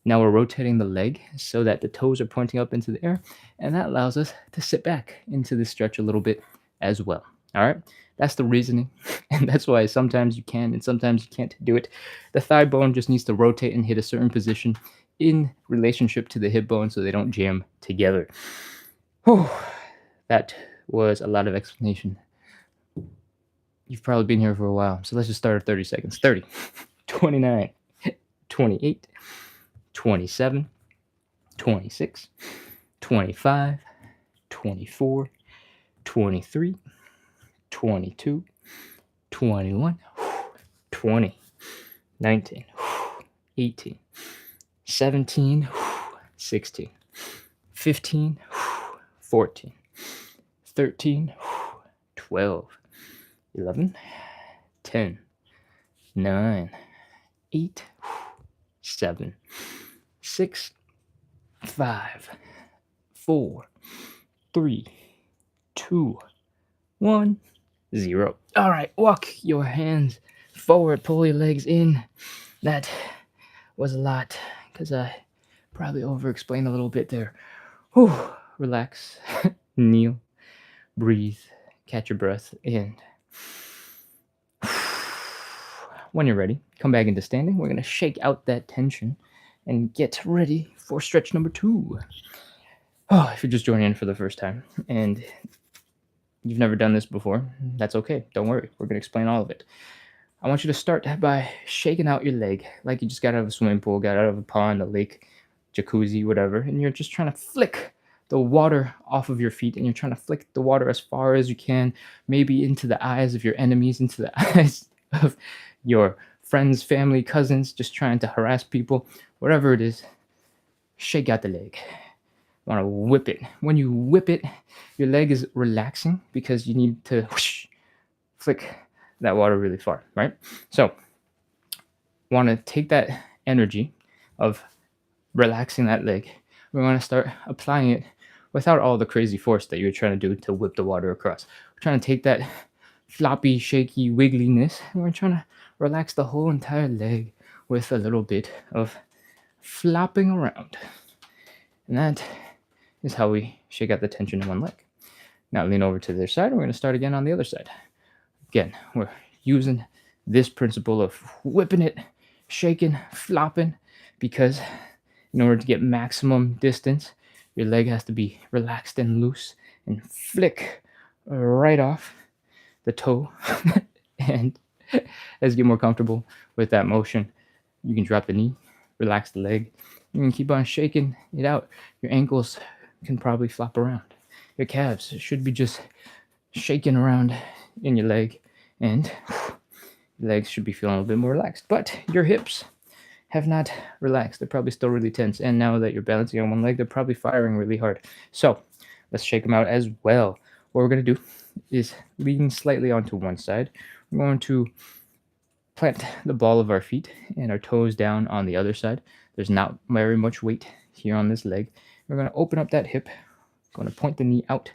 Now we're rotating the leg so that the toes are pointing up into the air, and that allows us to sit back into the stretch a little bit as well. All right, that's the reasoning, and that's why sometimes you can and sometimes you can't do it. The thigh bone just needs to rotate and hit a certain position in relationship to the hip bone so they don't jam together. Whew, that was a lot of explanation. You've probably been here for a while, so let's just start at 30 seconds. 30, 29, 28, 27, 26, 25, 24, 23, 22, 21, 20, 19, 18, 17, 16, 15, 14, 13, 12, 11, 10, 9, 8, 7, 6, 5, 4, 3, 2, 1, 0. All right, walk your hands forward, pull your legs in. That was a lot because I probably over-explained a little bit there. Whew, relax. kneel, breathe, catch your breath, and when you're ready, come back into standing. We're going to shake out that tension and get ready for stretch number 2. Oh, if you're just joining in for the first time and you've never done this before, that's okay. Don't worry. We're going to explain all of it. I want you to start by shaking out your leg like you just got out of a swimming pool, got out of a pond, a lake, jacuzzi, whatever, and you're just trying to flick the water off of your feet, and you're trying to flick the water as far as you can, maybe into the eyes of your enemies, into the eyes of your friends, family, cousins, just trying to harass people, whatever it is. Shake out the leg. Want to whip it. When you whip it, your leg is relaxing because you need to whoosh, flick that water really far, right? So want to take that energy of relaxing that leg. We want to start applying it without all the crazy force that you're trying to do to whip the water across. We're trying to take that floppy, shaky wiggliness, and we're trying to relax the whole entire leg with a little bit of flopping around. And that is how we shake out the tension in one leg. Now lean over to the other side, and we're going to start again on the other side. Again, we're using this principle of whipping it, shaking, flopping, because in order to get maximum distance, your leg has to be relaxed and loose and flick right off the toe. And as you get more comfortable with that motion, you can drop the knee, relax the leg. You can keep on shaking it out. Your ankles can probably flop around. Your calves should be just shaking around in your leg, and your legs should be feeling a little bit more relaxed. But your hips have not relaxed. They're probably still really tense. And now that you're balancing on one leg, they're probably firing really hard. So let's shake them out as well. What we're going to do is lean slightly onto one side. We're going to plant the ball of our feet and our toes down on the other side. There's not very much weight here on this leg. We're going to open up that hip. Going to point the knee out.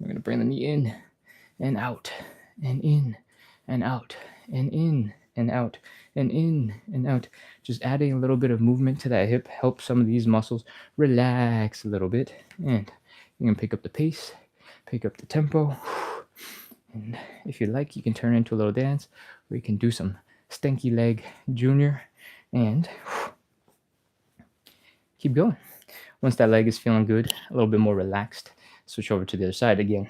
We're going to bring the knee in and out and in and out and in and out and in and out. Just adding a little bit of movement to that hip helps some of these muscles relax a little bit. And you can pick up the pace, pick up the tempo. And if you like, you can turn into a little dance, or you can do some stanky leg junior and keep going. Once that leg is feeling good, a little bit more relaxed, switch over to the other side again.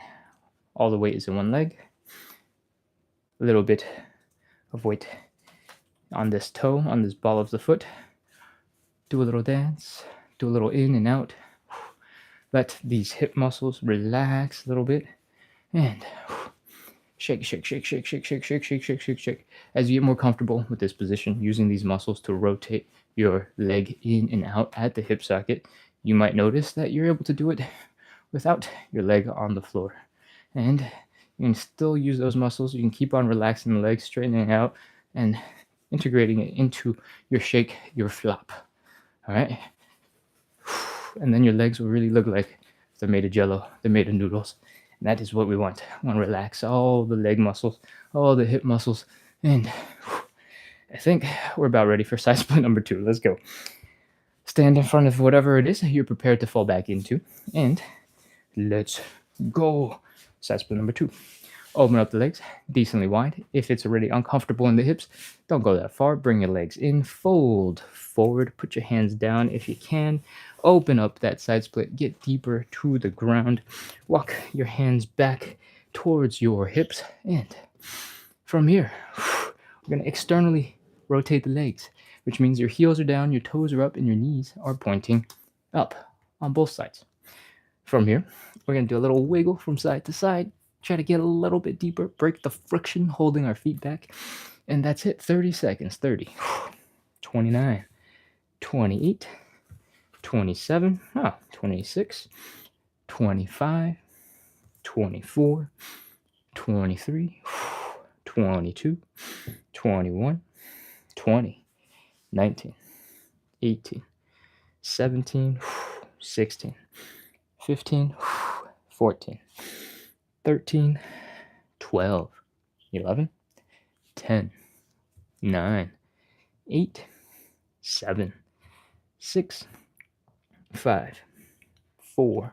All the weight is in one leg. A little bit of weight on this toe, on this ball of the foot. Do a little dance, do a little in and out. Let these hip muscles relax a little bit, and shake, shake, shake, shake, shake, shake, shake, shake, shake, shake, shake. As you get more comfortable with this position, using these muscles to rotate your leg in and out at the hip socket, you might notice that you're able to do it without your leg on the floor. And you can still use those muscles. You can keep on relaxing the leg, straightening it out, and integrating it into your shake, your flop. All right? And then your legs will really look like they're made of jello, they're made of noodles. And that is what we want. We want to relax all the leg muscles, all the hip muscles. And I think we're about ready for side split number 2. Let's go. Stand in front of whatever it is you're prepared to fall back into. And let's go. Side split number 2. Open up the legs decently wide. If it's already uncomfortable in the hips, don't go that far. Bring your legs in. Fold forward. Put your hands down if you can. Open up that side split. Get deeper to the ground. Walk your hands back towards your hips. And from here, we're going to externally rotate the legs, which means your heels are down, your toes are up, and your knees are pointing up on both sides. From here, we're going to do a little wiggle from side to side. Try to get a little bit deeper, break the friction holding our feet back. And that's it. 30 seconds. 30, 29, 28, 27, 26, 25, 24, 23, 22, 21, 20, 19, 18, 17, 16, 15, 14, 13, 12, 11, 10, 9, 8, 7, 6, 5, 4,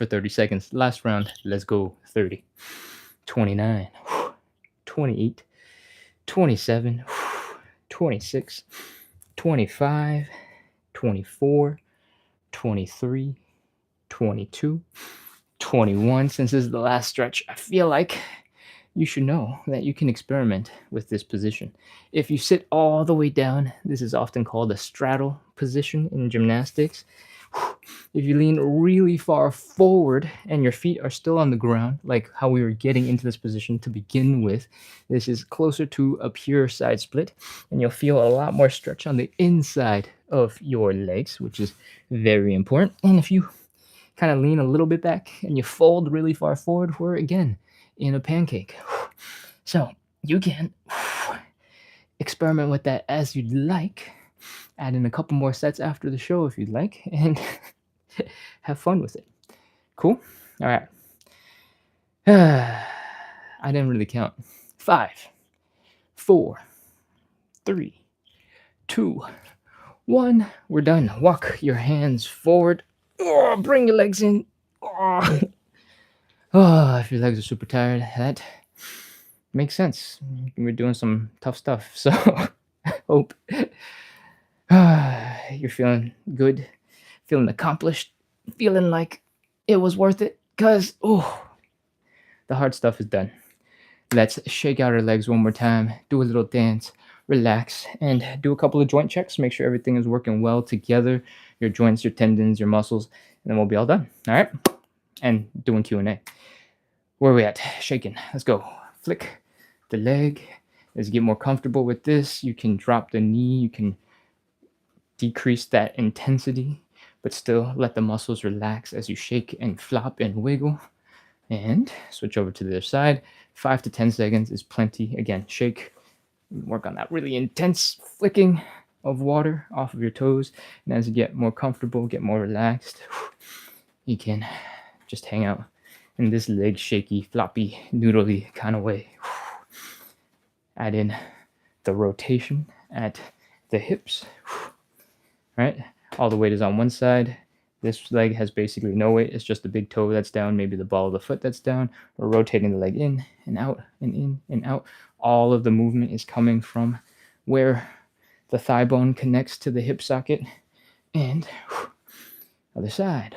for 30 seconds. Last round, let's go. 30, 29, 28, 27, 26, 25, 24, 23, 22, 21. Since this is the last stretch, I feel like you should know that you can experiment with this position. If you sit all the way down, this is often called a straddle position in gymnastics. If you lean really far forward and your feet are still on the ground, like how we were getting into this position to begin with, this is closer to a pure side split, and you'll feel a lot more stretch on the inside of your legs, which is very important. And if you kind of lean a little bit back and you fold really far forward, we're again in a pancake. So you can experiment with that as you'd like. Add in a couple more sets after the show if you'd like, and have fun with it. Cool? All right. I didn't really count. 5, 4, 3, 2, 1. We're done. Walk your hands forward. Oh, bring your legs in. Oh. Oh, if your legs are super tired, that makes sense. We're doing some tough stuff. So hope you're feeling good, feeling accomplished, feeling like it was worth it, because the hard stuff is done. Let's shake out our legs one more time, do a little dance, relax, and do a couple of joint checks. Make sure everything is working well together, your joints, your tendons, your muscles, and then we'll be all done. All right? And doing Q&A. Where are we at? Shaking. Let's go. Flick the leg. As you get more comfortable with this, you can drop the knee. You can decrease that intensity, but still let the muscles relax as you shake and flop and wiggle. And switch over to the other side. 5 to 10 seconds is plenty. Again, shake. Work on that really intense flicking of water off of your toes. And as you get more comfortable, get more relaxed, you can just hang out in this leg shaky, floppy, noodly kind of way. Add in the rotation at the hips. Right? All the weight is on one side. This leg has basically no weight. It's just the big toe that's down, maybe the ball of the foot that's down. We're rotating the leg in and out and in and out. All of the movement is coming from where the thigh bone connects to the hip socket. And other side.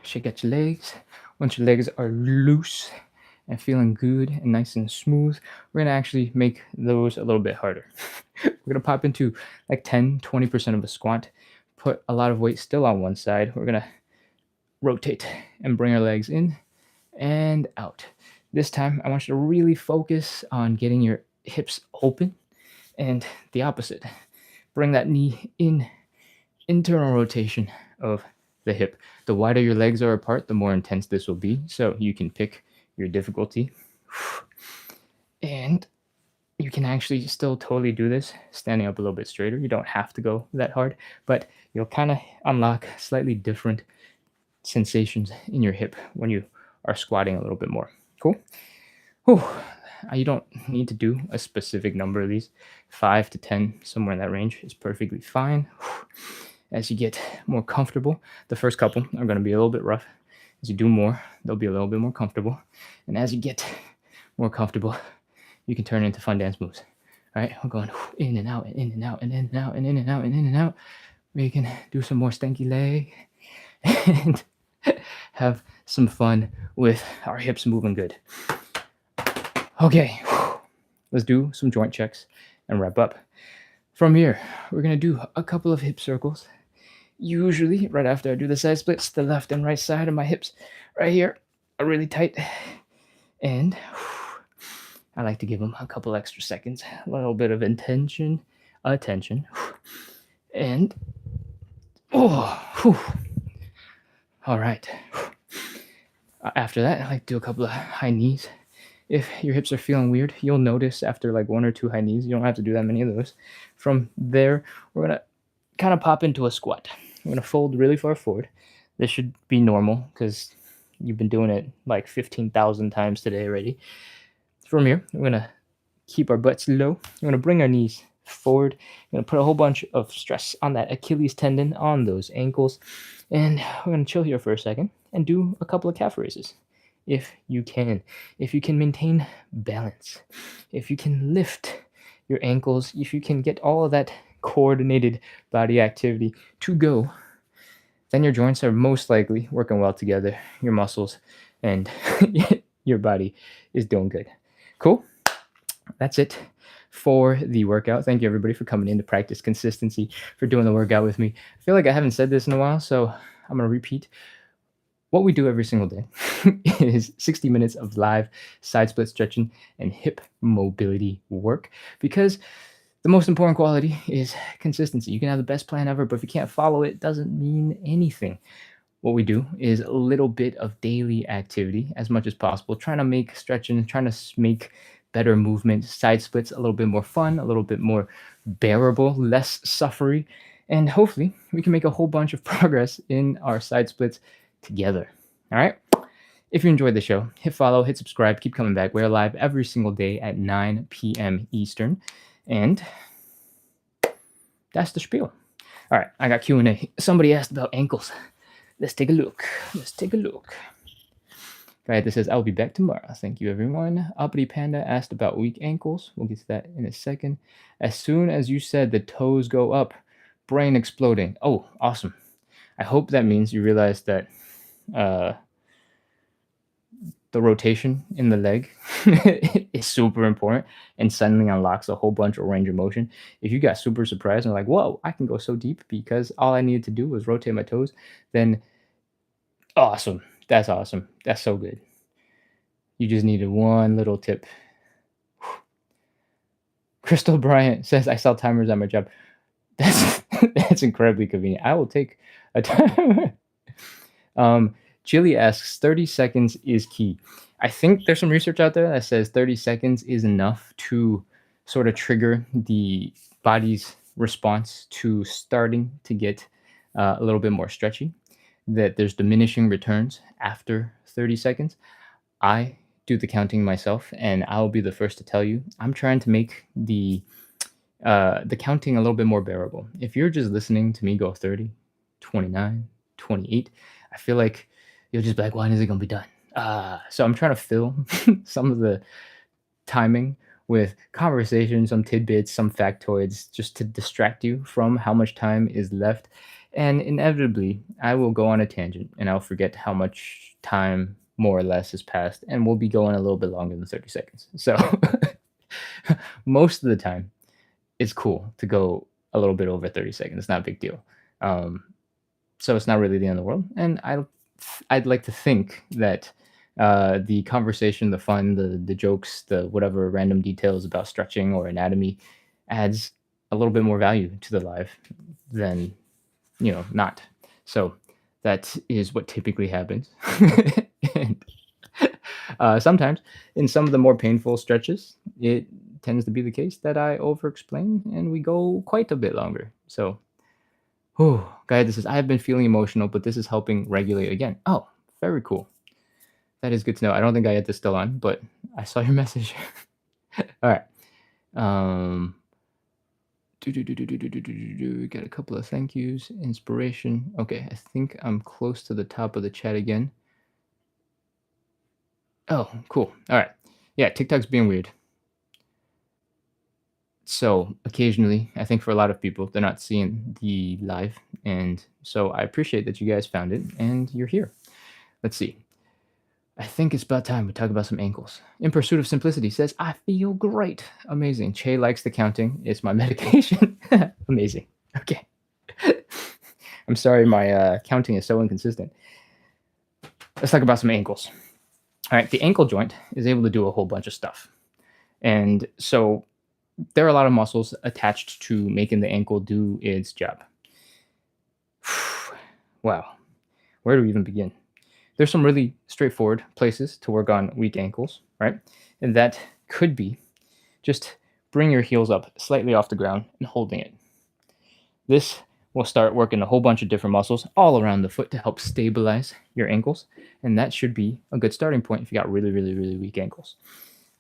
Shake out your legs. Once your legs are loose and feeling good and nice and smooth, we're going to actually make those a little bit harder. We're going to pop into like 10-20% of a squat, put a lot of weight still on one side. We're going to rotate and bring our legs in and out. This time, I want you to really focus on getting your hips open, and the opposite. Bring that knee in, internal rotation of the hip. The wider your legs are apart, the more intense this will be. So you can pick your difficulty. And you can actually still totally do this standing up a little bit straighter. You don't have to go that hard, but you'll kind of unlock slightly different sensations in your hip when you are squatting a little bit more. Cool? Whew. You don't need to do a specific number of these. 5 to 10, somewhere in that range is perfectly fine. As you get more comfortable, the first couple are going to be a little bit rough. As you do more, they'll be a little bit more comfortable. And as you get more comfortable, you can turn into fun dance moves. All right, we're going in and out and in and out and in and out and in and out and in and out. We can do some more stanky leg and have some fun with our hips moving good. Okay, let's do some joint checks and wrap up. From here, we're going to do a couple of hip circles. Usually, right after I do the side splits, the left and right side of my hips right here are really tight. And I like to give them a couple extra seconds, a little bit of attention. And, all right. After that, I like to do a couple of high knees. If your hips are feeling weird, you'll notice after like 1 or 2 high knees, you don't have to do that many of those. From there, we're going to kind of pop into a squat. I'm going to fold really far forward. This should be normal because you've been doing it like 15,000 times today already. From here, we're going to keep our butts low. We're going to bring our knees forward. You're going to put a whole bunch of stress on that Achilles tendon, on those ankles. And we're going to chill here for a second and do a couple of calf raises. If you can. If you can maintain balance. If you can lift your ankles. If you can get all of that coordinated body activity to go, then your joints are most likely working well together, your muscles, and your body is doing good. Cool? That's it for the workout. Thank you, everybody, for coming in to practice consistency, for doing the workout with me. I feel like I haven't said this in a while, so I'm going to repeat. What we do every single day is 60 minutes of live side split stretching and hip mobility work, because the most important quality is consistency. You can have the best plan ever, but if you can't follow it, it doesn't mean anything. What we do is a little bit of daily activity as much as possible, trying to make stretching, trying to make better movement, side splits a little bit more fun, a little bit more bearable, less suffery, and hopefully we can make a whole bunch of progress in our side splits together. All right? If you enjoyed the show, hit follow, hit subscribe, keep coming back. We're live every single day at 9 p.m. Eastern. And that's the spiel. All right, I got Q&A. Somebody asked about ankles. Let's take a look. All right, this says, I'll be back tomorrow. Thank you, everyone. Uppity Panda asked about weak ankles. We'll get to that in a second. As soon as you said the toes go up, brain exploding. Oh, awesome. I hope that means you realize that the rotation in the leg is super important and suddenly unlocks a whole bunch of range of motion. If you got super surprised and like, whoa, I can go so deep because all I needed to do was rotate my toes, then awesome. That's awesome. That's so good. You just needed one little tip. Crystal Bryant says, I sell timers at my job. That's incredibly convenient. I will take a timer. Chili asks, 30 seconds is key. I think there's some research out there that says 30 seconds is enough to sort of trigger the body's response to starting to get a little bit more stretchy, that there's diminishing returns after 30 seconds. I do the counting myself, and I'll be the first to tell you, I'm trying to make the counting a little bit more bearable. If you're just listening to me go 30, 29, 28, I feel like you'll just be like, when is it going to be done? So I'm trying to fill some of the timing with conversation, some tidbits, some factoids, just to distract you from how much time is left. And inevitably, I will go on a tangent and I'll forget how much time more or less has passed, and we'll be going a little bit longer than 30 seconds. So most of the time, it's cool to go a little bit over 30 seconds. It's not a big deal. So it's not really the end of the world. And I'd like to think that the conversation, the fun, the jokes, the whatever random details about stretching or anatomy adds a little bit more value to the live than, not. So that is what typically happens. And sometimes in some of the more painful stretches, it tends to be the case that I over-explain and we go quite a bit longer. So, guy, this is, I have been feeling emotional, but this is helping regulate again. Oh, very cool. That is good to know. I don't think I had this still on, but I saw your message. All right. Got a couple of thank yous. Inspiration. Okay, I think I'm close to the top of the chat again. Oh, cool. All right. Yeah, TikTok's being weird. So occasionally, I think for a lot of people, they're not seeing the live. And so I appreciate that you guys found it and you're here. Let's see. I think it's about time we talk about some ankles. In Pursuit of Simplicity says, I feel great. Amazing. Che likes the counting. It's my medication. Amazing. Okay. I'm sorry, my counting is so inconsistent. Let's talk about some ankles. All right. The ankle joint is able to do a whole bunch of stuff. And so there are a lot of muscles attached to making the ankle do its job. Wow. Where do we even begin? There's some really straightforward places to work on weak ankles, right? And that could be just bring your heels up slightly off the ground and holding it. This will start working a whole bunch of different muscles all around the foot to help stabilize your ankles. And that should be a good starting point if you got really, really, really weak ankles.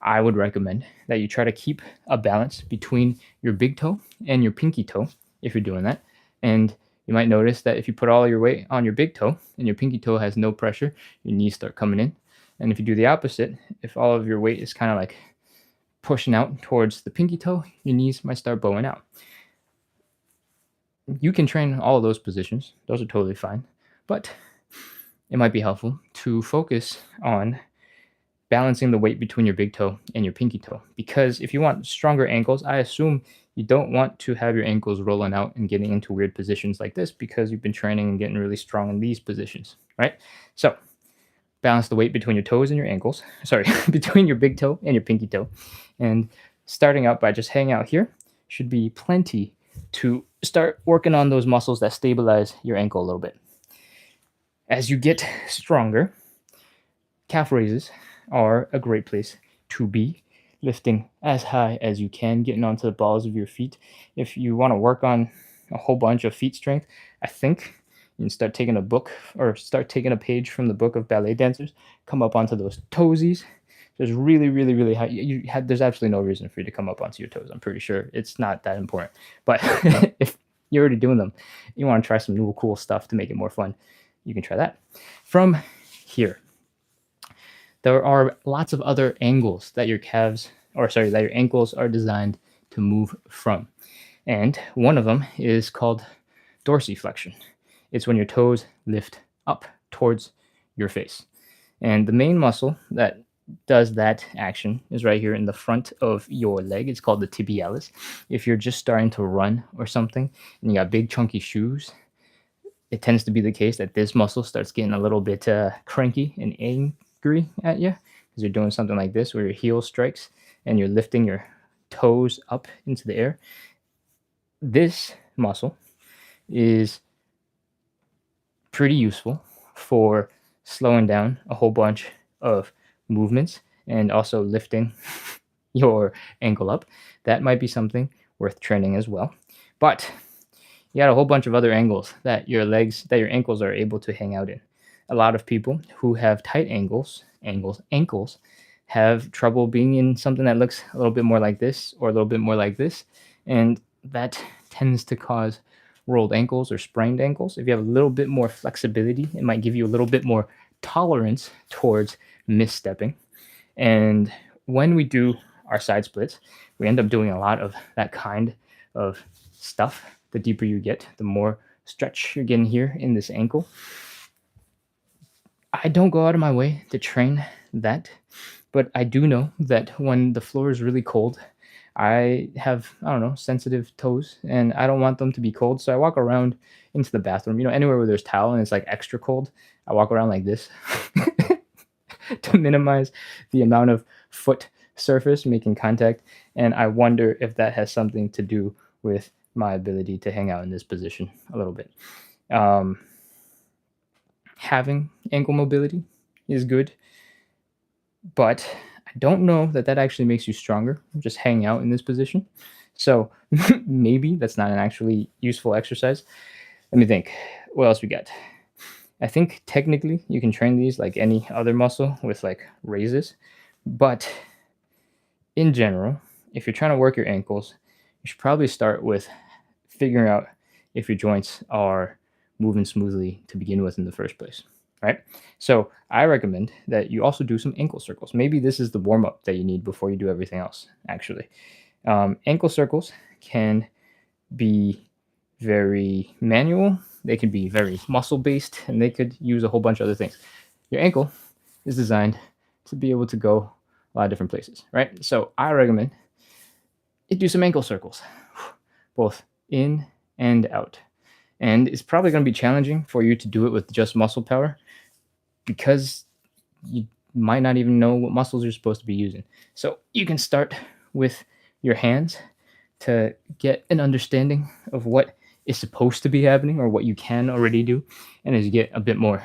I would recommend that you try to keep a balance between your big toe and your pinky toe if you're doing that. And you might notice that if you put all your weight on your big toe and your pinky toe has no pressure, your knees start coming in. And if you do the opposite, if all of your weight is kind of like pushing out towards the pinky toe, your knees might start bowing out. You can train all of those positions, those are totally fine. But it might be helpful to focus on balancing the weight between your big toe and your pinky toe. Because if you want stronger ankles, I assume you don't want to have your ankles rolling out and getting into weird positions like this because you've been training and getting really strong in these positions, right? So balance the weight between your toes and your ankles. Sorry, between your big toe and your pinky toe. And starting out by just hanging out here should be plenty to start working on those muscles that stabilize your ankle a little bit. As you get stronger, calf raises are a great place to be, lifting as high as you can, getting onto the balls of your feet. If you want to work on a whole bunch of feet strength, I think you can start taking a book or start taking a page from the book of ballet dancers, come up onto those toesies. There's really, really, really high. There's absolutely no reason for you to come up onto your toes. I'm pretty sure it's not that important. But if you're already doing them, you want to try some new cool stuff to make it more fun, you can try that. From here, there are lots of other angles that your that your ankles are designed to move from. And one of them is called dorsiflexion. It's when your toes lift up towards your face. And the main muscle that does that action is right here in the front of your leg. It's called the tibialis. If you're just starting to run or something and you got big chunky shoes, it tends to be the case that this muscle starts getting a little bit cranky and angry at you because you're doing something like this where your heel strikes and you're lifting your toes up into the air. This muscle is pretty useful for slowing down a whole bunch of movements and also lifting your ankle up. That might be something worth training as well. But you got a whole bunch of other angles that your ankles are able to hang out in. A lot of people who have tight ankles have trouble being in something that looks a little bit more like this or a little bit more like this. And that tends to cause rolled ankles or sprained ankles. If you have a little bit more flexibility, it might give you a little bit more tolerance towards misstepping. And when we do our side splits, we end up doing a lot of that kind of stuff. The deeper you get, the more stretch you're getting here in this ankle. I don't go out of my way to train that, but I do know that when the floor is really cold, I have, sensitive toes and I don't want them to be cold. So I walk around into the bathroom, anywhere where there's towel and it's like extra cold. I walk around like this to minimize the amount of foot surface making contact. And I wonder if that has something to do with my ability to hang out in this position a little bit. Having ankle mobility is good, but I don't know that actually makes you stronger, just hanging out in this position. So maybe that's not an actually useful exercise. Let me think. What else we got? I think technically you can train these like any other muscle with like raises, but in general, if you're trying to work your ankles, you should probably start with figuring out if your joints are moving smoothly to begin with in the first place, right? So I recommend that you also do some ankle circles. Maybe this is the warm-up that you need before you do everything else, actually. Ankle circles can be very manual. They could be very muscle-based, and they could use a whole bunch of other things. Your ankle is designed to be able to go a lot of different places, right? So I recommend you do some ankle circles, both in and out. And it's probably going to be challenging for you to do it with just muscle power because you might not even know what muscles you're supposed to be using. So you can start with your hands to get an understanding of what is supposed to be happening or what you can already do. And as you get a bit more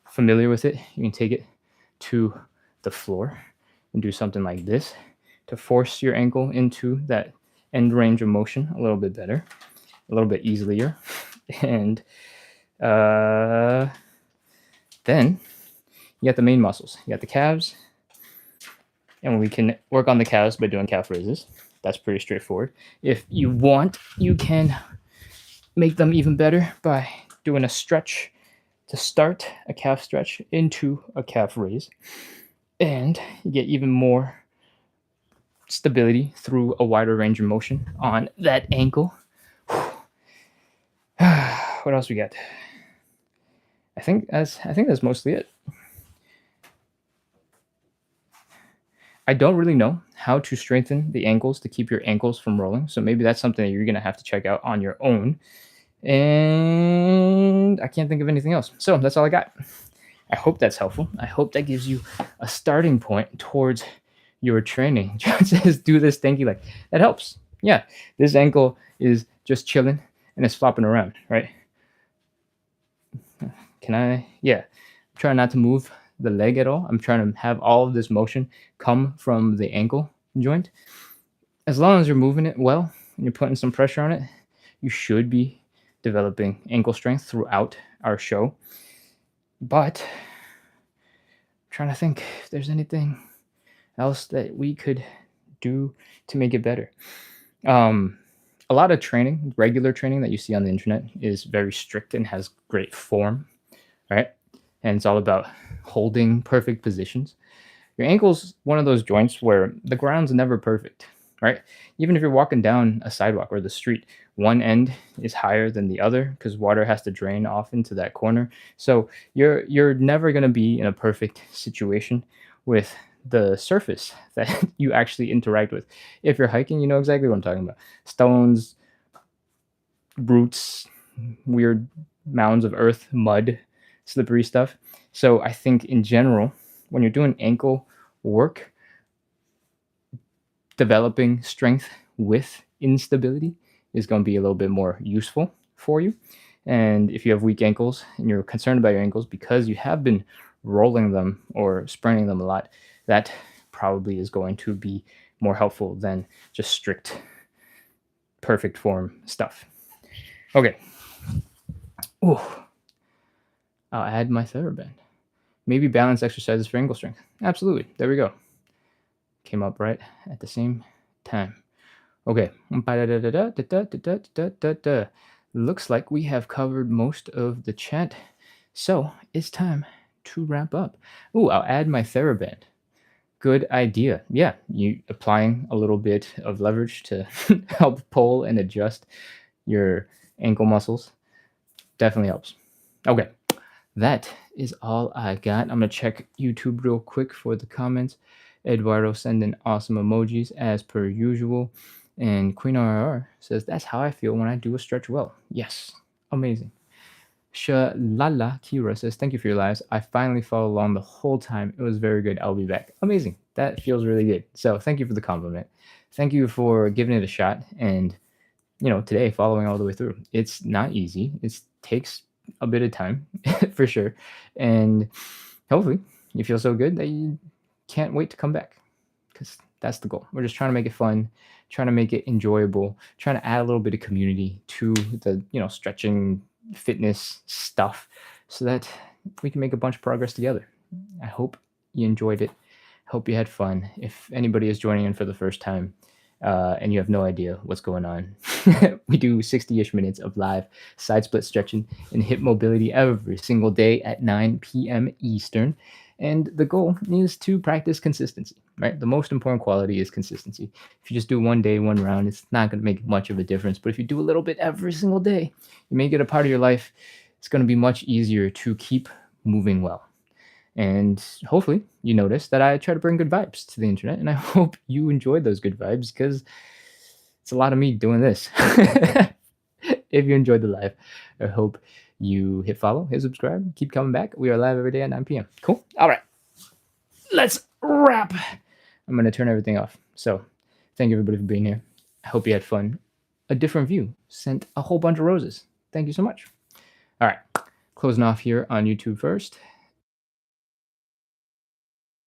familiar with it, you can take it to the floor and do something like this to force your ankle into that end range of motion a little bit better, a little bit easier. And then you got the main muscles. You got the calves and we can work on the calves by doing calf raises. That's pretty straightforward. If you want, you can make them even better by doing a stretch to start a calf stretch into a calf raise, and you get even more stability through a wider range of motion on that ankle. What else we got? I think that's mostly it. I don't really know how to strengthen the ankles to keep your ankles from rolling, so maybe that's something that you're gonna have to check out on your own. And I can't think of anything else. So that's all I got. I hope that's helpful. I hope that gives you a starting point towards your training. John says, do this stanky leg. That helps. Yeah, this ankle is just chilling and it's flopping around, right? Can I? Yeah. I'm trying not to move the leg at all. I'm trying to have all of this motion come from the ankle joint. As long as you're moving it well and you're putting some pressure on it, you should be developing ankle strength throughout our show. But I'm trying to think if there's anything else that we could do to make it better. A lot of training, regular training that you see on the internet, is very strict and has great form, right? And it's all about holding perfect positions. Your ankle's one of those joints where the ground's never perfect, right? Even if you're walking down a sidewalk or the street, one end is higher than the other because water has to drain off into that corner. So you're never going to be in a perfect situation with the surface that you actually interact with. If you're hiking, you know exactly what I'm talking about. Stones, roots, weird mounds of earth, mud, slippery stuff. So I think in general, when you're doing ankle work, developing strength with instability is going to be a little bit more useful for you. And if you have weak ankles and you're concerned about your ankles because you have been rolling them or spraining them a lot, that probably is going to be more helpful than just strict perfect form stuff. Okay. Ooh. I'll add my TheraBand. Maybe balance exercises for ankle strength. Absolutely. There we go. Came up right at the same time. Okay. Looks like we have covered most of the chat. So it's time to wrap up. Ooh, I'll add my TheraBand. Good idea. Yeah, you applying a little bit of leverage to help pull and adjust your ankle muscles definitely helps. Okay, that is all I got. I'm gonna check YouTube real quick for the comments. Eduardo sending awesome emojis as per usual. And Queen RR says, that's how I feel when I do a stretch well. Yes, amazing. Shalala Kira says, thank you for your lives. I finally followed along the whole time. It was very good. I'll be back. Amazing. That feels really good. So thank you for the compliment. Thank you for giving it a shot. And, today following all the way through. It's not easy. It takes a bit of time for sure. And hopefully you feel so good that you can't wait to come back, because that's the goal. We're just trying to make it fun, trying to make it enjoyable, trying to add a little bit of community to the, stretching fitness stuff so that we can make a bunch of progress together. I hope you enjoyed it. Hope you had fun. If anybody is joining in for the first time and you have no idea what's going on, we do 60-ish minutes of live side split stretching and hip mobility every single day at 9 p.m. Eastern. And the goal is to practice consistency, right? The most important quality is consistency. If you just do one day, one round, it's not going to make much of a difference. But if you do a little bit every single day, you make it a part of your life. It's going to be much easier to keep moving well. And hopefully you notice that I try to bring good vibes to the internet. And I hope you enjoyed those good vibes, because it's a lot of me doing this. If you enjoyed the live, I hope you hit follow, hit subscribe, keep coming back. We are live every day at 9 p.m. Cool. All right. Let's wrap. I'm going to turn everything off. So thank you, everybody, for being here. I hope you had fun. A different view sent a whole bunch of roses. Thank you so much. All right. Closing off here on YouTube first.